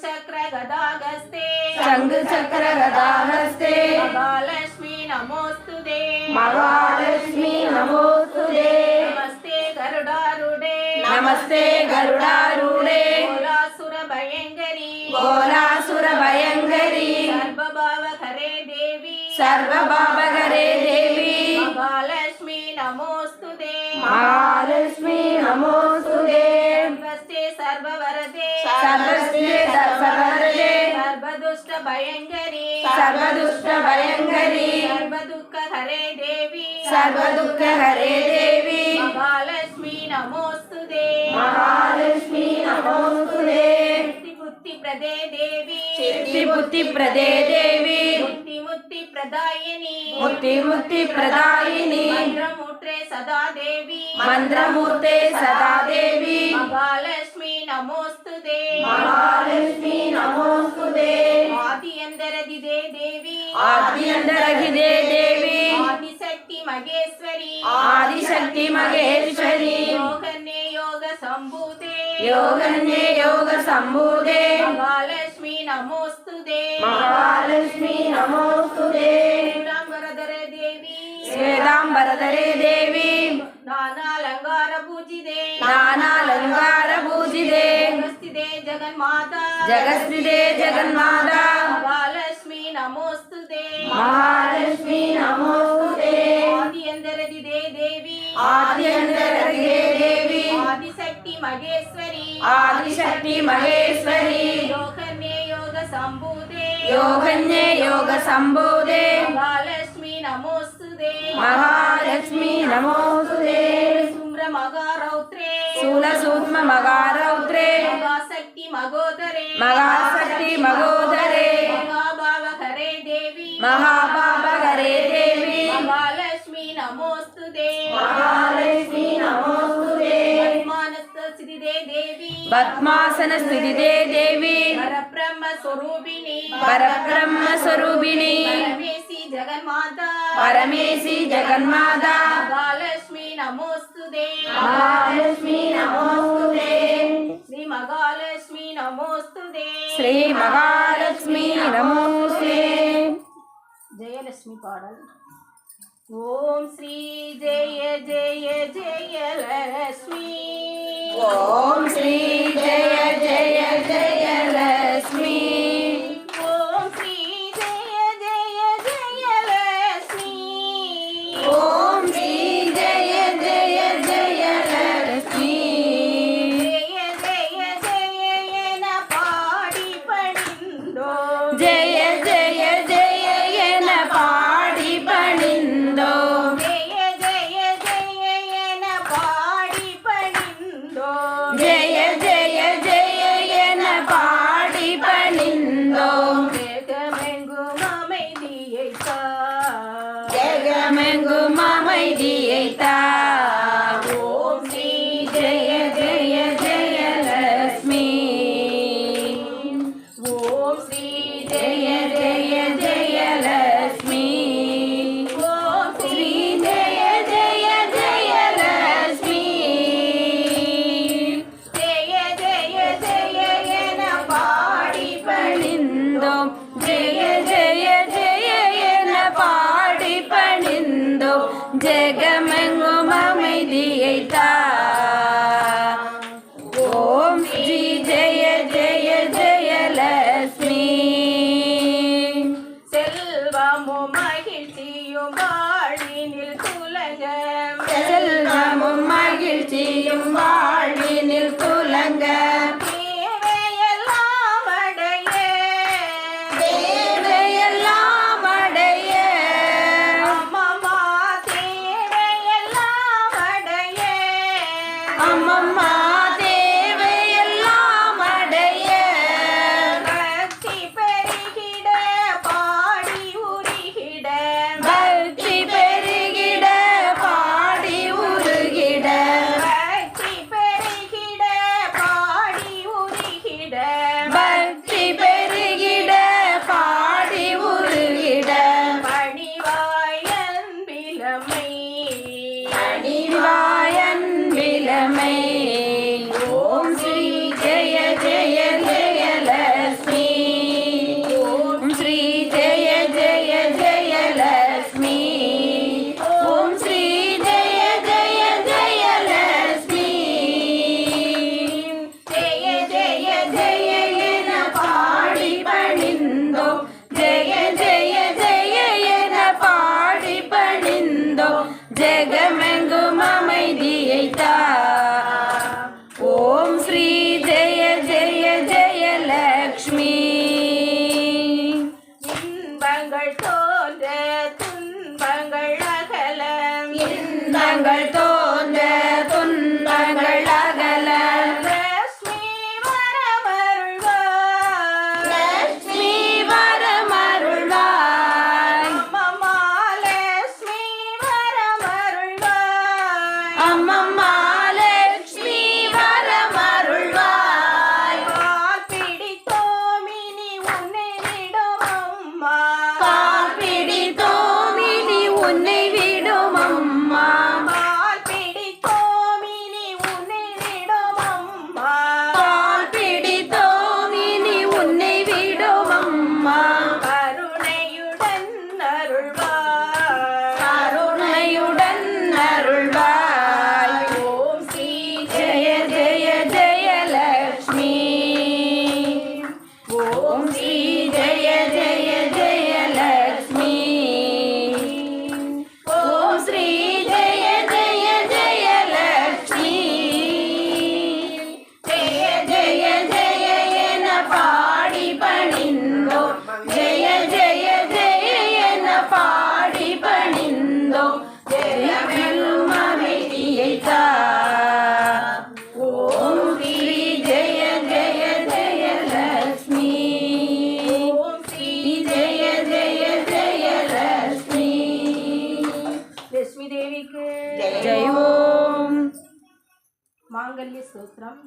चक्र गदागस्ते शंख चक्र गदाहस्ते महालक्ष्मी नमोस्तुते महालक्ष्मी नमोस्तुते नमस्ते गरुडारूढे नमस्ते गरुडारूढे गोलासुर भयंकरी गोलासुर भयंकरी सर्वभावकरे देवी सर्वभावकरे देवी महालक्ष्मी नमोस्तुते महालक्ष्मी नमोस्तुते सर्वस्ते सर्ववरदे सर्वस्ते सर्ववरदे सर्वदुष्ट भयंकरी सर्वदुष्ट भयंकरी सर्वदुःखहरे देवी सर्वदुःखहरे देवी महालक्ष्मी नमोस्तुते महालक्ष्मी नमोस्तुते बुद्धिप्रदे देवी सिद्धिबुद्धिप्रदे देवी मुक्तिप्रदायिनी मुक्तिप्रदायिनी मन्त्रमूर्ते सदा देवी मन्त्रमूर्ते सदा देवी महालक्ष्मी नमोस्तुते महालक्ष्मी नमोस्तुते आदियन्दरदिदे देवी आद्यन्तरहिते देवी आदिशक्ति महेश्वरी आदिशक्ति महेश्वरी योगन्ये योग सम्भूते योगन्ये योग सम्भूते महालक्ष्मी नमोस्तुते महालक्ष्मी नमोस्तुते श्रीरामवरदरे देवी श्वेताम्बरधरे देवी नानालङ्कार पूजिते नानालङ्कार पूजिते जगस्थिते जगन्माता जगस्थिते जगन्माता महालक्ष्मी नमोस्तुते महालक्ष्मी नमोस्तुते आदियन्दरदिदे देवी आद्यन्तरहिते देवी आदिशक्ति महेश्वरी आदिशक्ति महेश्वरी योगन्ये योग सम्भूते योगन्ये योग सम्भूते महालक्ष्मी नमोस्तुते महालक्ष्मी नमोस्तुते सुम्र मगारौत्रे शूलसूक्ष्म मगारौत्रे महाशक्ति मगोदरे महाशक्ति मगोदरे महाभावकरे देवी महाभावकरे देवी महालक्ष्मी नमोस्तुते महालक्ष्मी नमोस्तुते पद्मासनस्थिते देवी पद्मासनस्थिते देवी परब्रह्म स्वरूपिणी परब्रह्म स्वरूपिणी परमेशी जगन्माता परमेशी जगन्माता महालक्ष्मी नमोस्तुते महालक्ष्मी नमोस्तुते श्री महालक्ष्मी नमोस्तुते श्री महालक्ष्मी नमोस्तुते जयलक्ष्मी पाडल ओम श्री जय जय जय लक्ष्मी ओम श्री जय जय जय लक्ष्मी ओम श्री जय जय जय लक्ष्मी ओम श्री जय जय जय लक्ष्मी जय जय जय न पाड़ी पड़िंदो जय जय जय न पाड़ी पणिंदो जय जय जय न पाड़ी पड़िंदो जय जय जय न पाड़ी पणिंदो जगमेंगुम அமைதியைத்தா जगमेंगुम அமைதியைத்தா ஓம் ஸ்ரீ जय जय जय लक्ष्मी ஓம் ஸ்ரீ जय जय जय लक्ष्मी ஓம் श्री जय जय जय लक्ष्मी ஜெய ஜெய ஜெய என பாடி पणिंदो जय जय जय न पाड़ी पणिंदो जगमेंगुम அமைதியைத்தா ओम श्री जय जय जय लक्ष्मी செல்வமும் மகிழ்ச்சியும் வாழினில் துலங்க செல்வமும் மகிழ்ச்சியும் வாழ்வினில் துலங்க தேவையெல்லாம் அடைய தேவையெல்லாம் அடைய அம்மம்மா தோன்ற துன்பங்கள் அகல இன்பங்கள் தோன்ற துன்பங்கள் அகல லட்சுமி வரமருள்வாய் லட்சுமி வரமருள்வாய் அம்மம்மா லட்சுமி வரமருள்வாய் அம்மம்மா லட்சுமி வரமருள்வாய் கால் பிடித்தோம் இனி உன்னை விடும் அம்மா கால் பிடித்தோம் இனி உன்னை விடும் அம்மா கால் பிடித்தோம் இனி உன்னை விடும் அம்மா கால் பிடித்தோம் இனி உன்னை விடும் அம்மா கருணையுடன் அருள்வாய் கருணையுடன் அருள்வாய் ஓம் ஸ்ரீ ஜெய ஜெய ஜெயலக்ஷ்மி ஓம் ஸ்ரீ ஜெய ஜெய ஜெயலக்ஷ்மி ஓம் ஸ்ரீ ஜெய ஜெய ஜெயலக்ஷ்மி ஜெய ஜெய ஜெய என பாடி பணிந்தோம் ஜெய ஜெய ஜெய என பாடி பணிந்தோம் ஜெயமெல்லும் அமைதியை தா ஓம் ஸ்ரீ ஜெய ஜெய ஜெயலக்ஷ்மி ஓம் ஸ்ரீ ஜெய ஜெய ஜெயலக்ஷ்மி லட்சுமி தேவிக்கு ஜெய் ஓம் மாங்கல்ய சூத்திரம்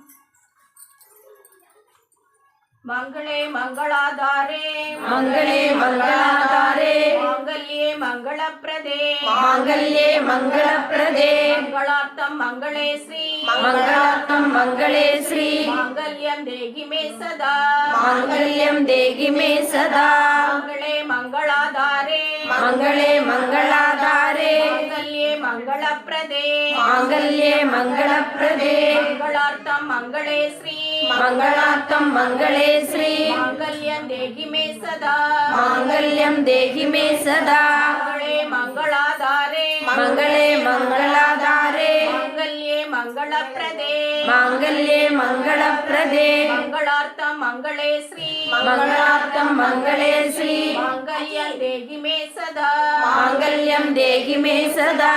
மங்களே மங்களாதாரே மங்களே மங்களாதாரே மாங்கல்யே மங்களப்பிரதே மாங்கல்யே மங்களப்பிரதே மங்களார்த்தம் மங்களே ஸ்ரீ மங்களார்த்தம் மங்களே ஸ்ரீ மாங்கல்யம் தேகி மே சதா மாங்கல்யம் தேகி மே சதா மங்களே மங்களாதாரே மங்களே மங்களாதாரே மாங்கல்யே மங்களப்பிரதே மாங்கல்யே மங்களப்பிரதே மங்களார்த்தம் மங்களே ஸ்ரீ மங்களார்த்தம் மங்களே ஸ்ரீ மாங்கல்யம் தேகி மே சதா மாங்கல்யம் தேகி மே சதா மங்களே மங்களாதாரே மங்களே மங்களாதாரே மாங்கல்யே மங்களப்பிரதே மாங்கல்யே மங்களப்பிரதே மங்களார்த்தம் மங்களே ஸ்ரீ மங்களார்த்தம் மங்களே ஸ்ரீ மாங்கல்யம் தேகி மே சதா மாங்கல்யம் தேகி மே சதா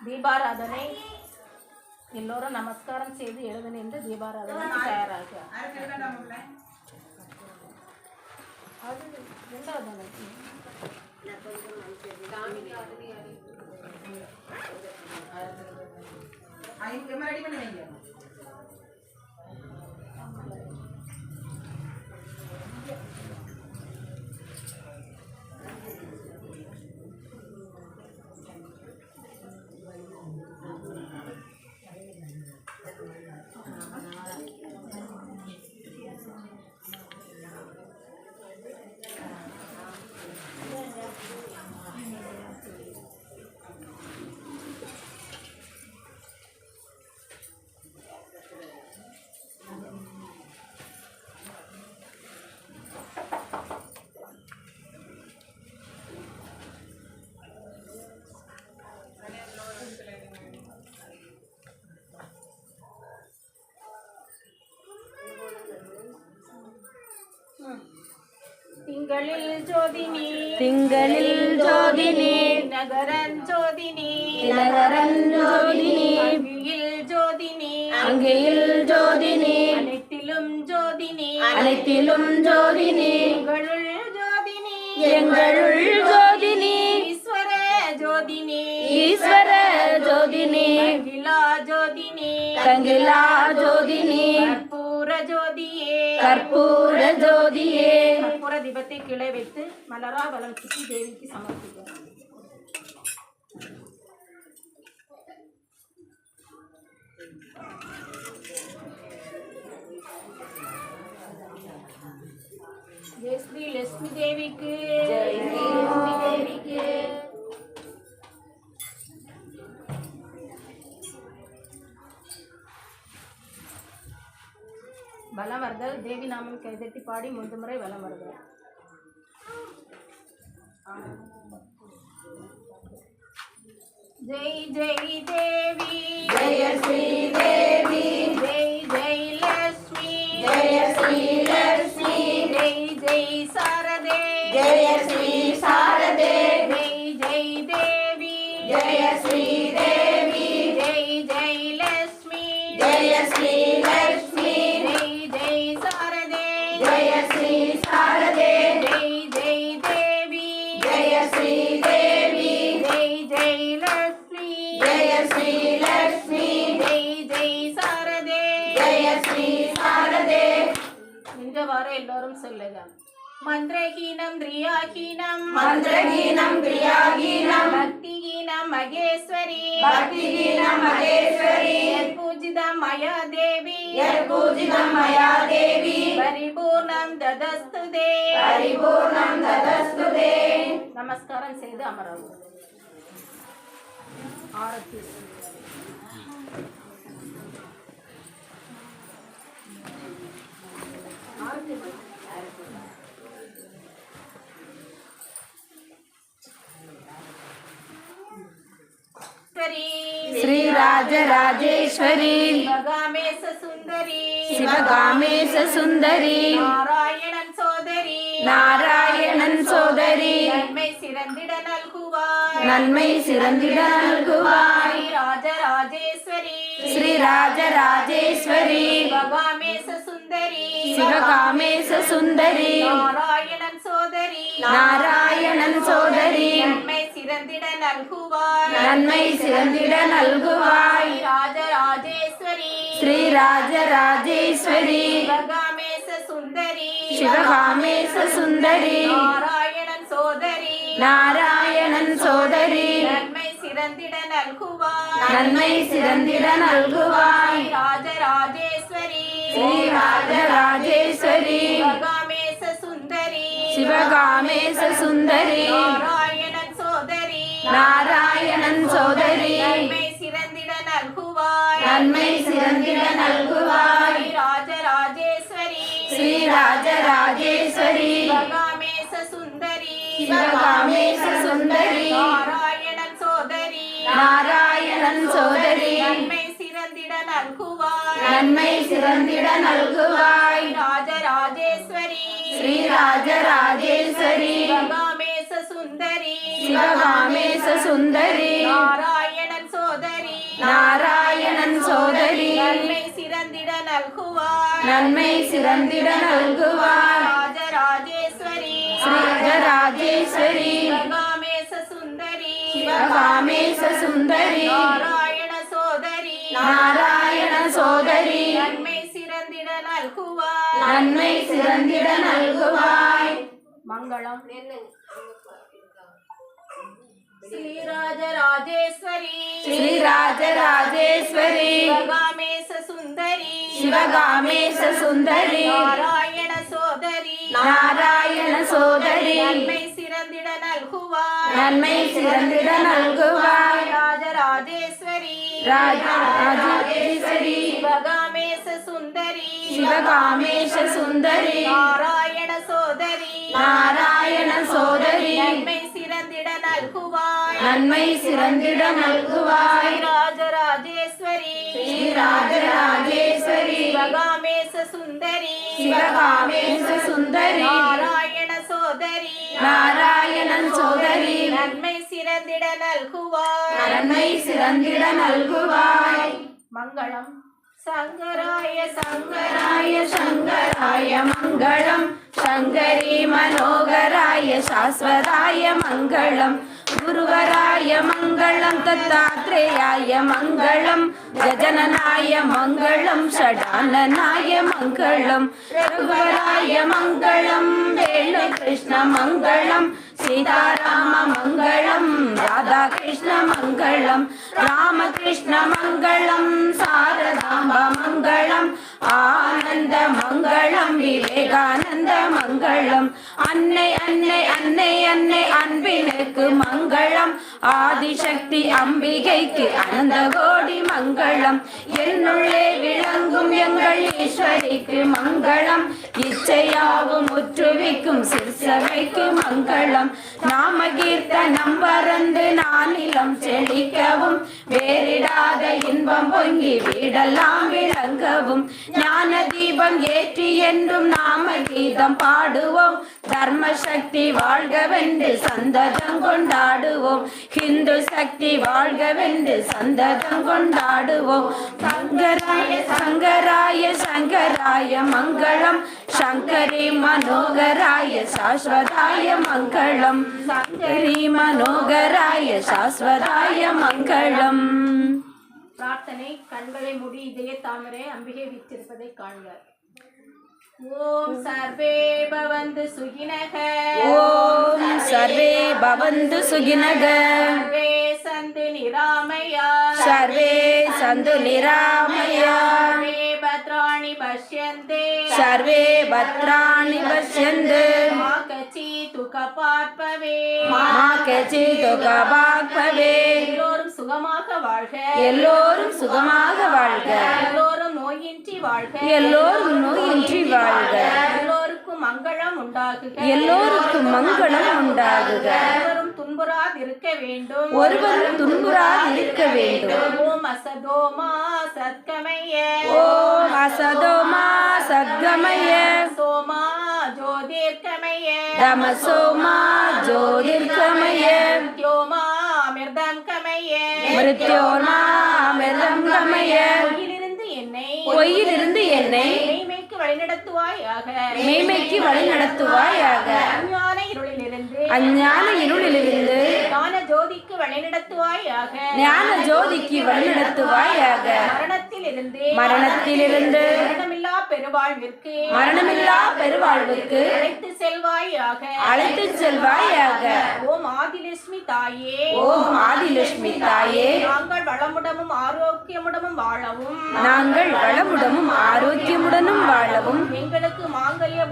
தீபாராதனை எல்லோரும் நமஸ்காரம் செய்து எழுத நின்று தீபாராதனைக்கு தயாராக அது ரெண்டாவது அன்னைக்கு. திங்களில் ஜோதினி திங்களில் ஜோதினி நகரன் ஜோதினி நகரன் ஜோதினி அங்கியில் ஜோதினி அங்கேயில் ஜோதினி அனைத்திலும் ஜோதினி அனைத்திலும் ஜோதினி எங்களுள் ஜோதினி எங்களுள் ஜோதினி ஈஸ்வர ஜோதினி ஈஸ்வர ஜோதினி அகிலா ஜோதினி கங்கிலா ஜோதினி கற்பூர ஜோதியே கற்பூர ஜோதியே கற்பூர தீபத்தை கீழே வைத்து மலரா வலம் சுற்றி தேவிக்கு சமர்ப்பிக்கிறோம். ஜெய் ஸ்ரீ லட்சுமி தேவிக்கு ஜெய் ஸ்ரீ லட்சுமி தேவிக்கு வலம் வருதல் தேவி நாமம் கைதட்டி பாடி 3 முறை வலம் வருதல். ஜெய் ஜெய் தேவி ஜெய ஸ்ரீ தேவி ஜெய் ஜெய் லட்சுமி ஜெய ஸ்ரீ லட்சுமி ஜெய் ஜெய் சாரதே ஜெய ஸ்ரீ சாரதே श्रीदेवी जय जय लक्ष्मी जय श्री लक्ष्मी जय जय शारदे जय श्री शारदे जय जय देवी जय श्री देवी जय जय लक्ष्मी जय श्री लक्ष्मी जय जय शारदे जय श्री शारदे இந்த வாரம் எல்லாரும் சொல்லுங்க மந்திரஹீனம் ரியாஹீனம் மந்திரஹீனம் கிரியாஹீனம் பக்திஹீனம் மகேஸ்வரி भक्तिहीनं महेश्वरी பூஜிதம் மயா தேவி यत्पूजितं मया देवी பரிபூர்ணம் ததஸ்துதே परिपूर्णं ददस्तु ते நமஸ்காரம் செய்து அமரவும். ஆரத்தி श्री राजराजेश्वरी சிவகாமேச சுந்தரி शिवगामेश सुंदरी நாராயணன் சோதரி नारायणन सोदरी நன்மை சிறந்திட நல்குவாய் नन्मै सिरंदिड नल्गुवाय ராஜராஜேஸ்வரி श्री राजराजेश्वरी சிவகாமேச சுந்தரி शिवगामेश सुंदरी நாராயணன் சோதரி नारायणन सोदरी நன்மை சிறந்திட நல்குவாய் नन्मै सिरंदिड नल्गुवाय ராஜராஜேஸ்வரி श्री राजराजेश्वरी சிவகாமேச சுந்தரி शिवगामेश सुंदरी நாராயணன் சோதரி नारायणन सोदरी நன்மை சிறந்திட நல்குவாய் नन्मै सिरंदिड नल्गुवाय ராஜராஜேஸ்வரி श्री राजराजेश्वरी சிவகாமேச சுந்தரி शिवगामेश सुंदरी நாராயணன் சோதரி नारायणन सोदरी நன்மை சிறந்திட நல்குவாய் नन्मै सिरंदिड नल्गुवाय ராஜராஜேஸ்வரி श्री राजराजेश्वरी சிவகாமேச சுந்தரி शिवगामेश सुंदरी நாராயணன் சோதரி नारायणन सोदरी நன்மை சிறந்திட நல்குவாய் नन्मै सिरंदिड नल्गुवाय ராஜராஜேஸ்வரி श्री राजराजेश्वरी சிவகாமேச சுந்தரி शिवगामेश सुंदरी நாராயணன் சோதரி नारायणन सोदरी நன்மை சிறந்திட நல்குவாய் नन्मै सिरंदिड नल्गुवाय ராஜராஜேஸ்வரி श्री राजराजेश्वरी சிவகாமேச சுந்தரி शिवगामेश सुंदरी நாராயண சோதரி नारायण सोदरी நன்மை சிறந்திட நல்குவாய் नन्मै सिरंदिड नल्गुवाय மங்களம் ஸ்ரீராஜராஜேஸ்வரி श्री राजराजेश्वरी சிவகாமேச சுந்தரி शिवगामेश सुंदरी நாராயண சோதரி नारायण सोदरी நன்மை சிறந்திட நல்குவாய் नन्मै सिरंदिड नल्गुवाय ராஜராஜேஸ்வரி राजराजेश्वरी சிவகாமேச சுந்தரி शिवगामेश सुंदरी நாராயண சோதரி नारायण सोदरी நன்மை சிறந்திட நல்குவாய் नन्मै सिरंदिड नल्गुवाय ராஜராஜேஸ்வரி श्री राजराजेश्वरी சிவகாமேச சுந்தரி शिवगामेश सुंदरी நாராயண சோதரி नारायणन सोदरी நன்மை சிறந்திட நல்குவாய் नन्मै सिरंदिड नल्गुवाय மங்களம் சங்கராய சங்கராய राय शंकराय मंगलम शंकरी मनोहराय शाश्वताय मंगलम गुरुवराय मंगलम दत्तात्रेयाय मंगलम गजाननाय मंगलम षडाननाय मंगलम रघुवराय मंगलम वेणुकृष्ण मंगलम सीताराम मंगलम राधा कृष्ण मंगलम रामकृष्ण मंगलम शारदांब मंगलम आनंद मंगलम विवेकानंद मंगलम अन्नै अन्नै अन्नै अन्नै அன்பினுக்கு மங்களம் ஆதிசக்தி அம்பிகைக்கு அனந்த கோடி மங்களம் என்னுள்ளே விளங்கும் எங்கள் ஈஸ்வரிக்கு மங்களம் இச்சையாவும் முற்றுவிக்கும் சிற்சபைக்கு மங்களம் நாம கீர்த்தனம் பறந்து நானிலம் செழிக்கவும் வேறிடாத இன்பம் பொங்கி வீடெல்லாம் விளங்கவும் ஞான தீபம் ஏற்றி என்றும் நாம கீதம் பாடுவோம் தர்ம சக்தி வாழ்கவென்று சந்ததம் கொண்டாடுவோம். ஹிந்து சக்தி வாழ்கவென்று சந்ததம் கொண்டாடுவோம். சங்கராய சங்கராய சங்கராய மங்களம், சங்கரி மனோகராய சாஸ்வதாய மங்களம், சங்கரி மனோகராய சாஸ்வதாய மங்களம். பிரார்த்தனை. கண்களை மூடி இதய தாமரை அம்பிகை வீற்றிருப்பதை காண்க. ஓம் சர்வே பவந்து சுகினக, ஓம் சர்வே பவந்து சுகினக, சர்வே சந்து நிராமயா, சர்வே சந்து நிராமயா, சர்வே பத்ராணி பஷ்யந்தே, சர்வே பத்ராணி பஷ்யந்து, மா கச்சி துக பார்ப்பவே, மா கச்சி துக பார்ப்பவே. எல்லோரும் சுகமாக வாழ்க, எல்லோரும் சுகமாக வாழ்க, எல்லோரும் நோயின்றி வாழ்க, எல்லோரும் நோயின்றி வாழ்க, எல்லோருக்கும் மங்களம் உண்டாகுக, எல்லோருக்கும் மங்களம் உண்டாகுக, ஒருவரும் துன்புறாதிருக்க வேண்டும், ஒருவரும் துன்புறாதிருக்க வேண்டும். ஓம் அசதோமா சத்கமய, ஓம் அசதோமா சத்கமய, சோமா ஜோதிர்கமய, தமசோமா ஜோதிர்கமய, யோமா அமிர்தம் கமய, மிருத்யோர்மா அமிர்தம் கமய. பொய்யிலிருந்து என்னை, பொய்யிலிருந்து என்னை மெய்மைக்கு வழிநடத்துவாயாக, மெய்மைக்கு வழி நடத்துவாயாக. அஞ்ஞான இருளிலிருந்து, அஞ்ஞான இருளிலிருந்து ஞான ஜோதிக்கு வழிநடத்துவாயாக, ஞான ஜோதிக்கு வழி நடத்துவாயாக. மரணத்திலிருந்து, மரணத்திலிருந்து மரணமில்லா பெருவாழ்விற்கு, மரணமில்லா பெருவாழ்வுக்கு அழைத்து செல்வாயாக, அழைத்து செல்வாயாக. ஓம் ஆதிலட்சுமி தாயே, ஓம் ஆதிலட்சுமி தாயே, நாங்கள் வளமுடமும் ஆரோக்கியமுடமும் வாழவும், நாங்கள் வளமுடனும் ஆரோக்கியமுடனும் வாழவும், எங்களுக்கு மாங்கல்ய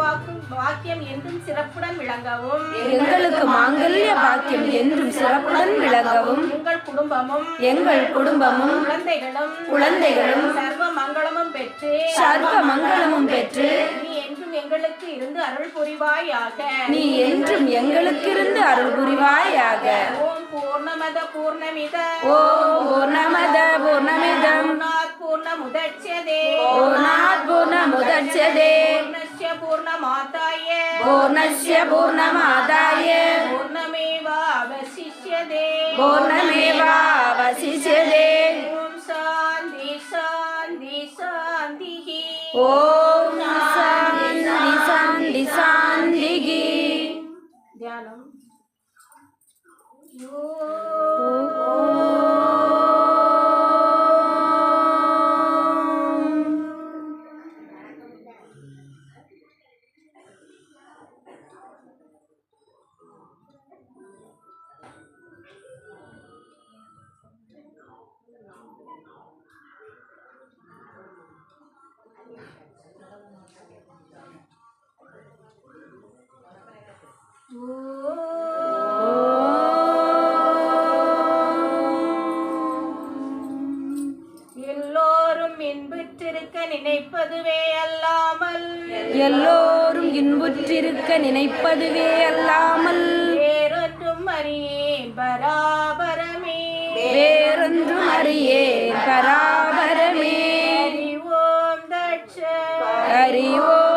பாக்கியம் என்றும் சிறப்புடன் விளங்கவும், எங்களுக்கு மாங்கல்ய பாக்கியம் என்றும் சிறப்புடன் விளங்கவும், எங்கள் குடும்பமும் எங்கள் குடும்பமும் குழந்தைகளும் சர்வ மங்களமும் பெற்று, சர்வ மங்களமும் பெற்று, நீ என்றும் எங்களுக்கு இருந்து அருள் புரிவாயாக, நீ என்றும் எங்களுக்கிருந்து அருள் புரிவாயாக. ஓம் பூர்ணமத பூர்ணமித, ஓம் பூர்ணமத பூர்ணமிதம், பூர்ணாத் பூர்ணமுதட்சதே, பூர்ணாத் பூர்ணமுதட்சதே, பூர்ணஸ்ய பூர்ணமாதாய, பூர்ணஸ்ய பூர்ணமாதாய, பூர்ணமேவா அவசிஷ்யதே, பூர்ணமேவா அவசிஷ்யதே. ஓம் சாந்தி சாந்தி சாந்திஹி. ஓம் சாந்தி சாந்தி சாந்திகி. தியானம். எல்லோரும் இன்புற்றிருக்க நினைப்பதுவே அல்லாமல், எல்லோரும் இன்புற்றிருக்க நினைப்பதுவே அல்லாமல் வேறொன்றும் அறியேன் பராபரமே, வேறொன்றும் அறியேன் பராபரமே. அறிவோம் தட்ச, அறிவோம்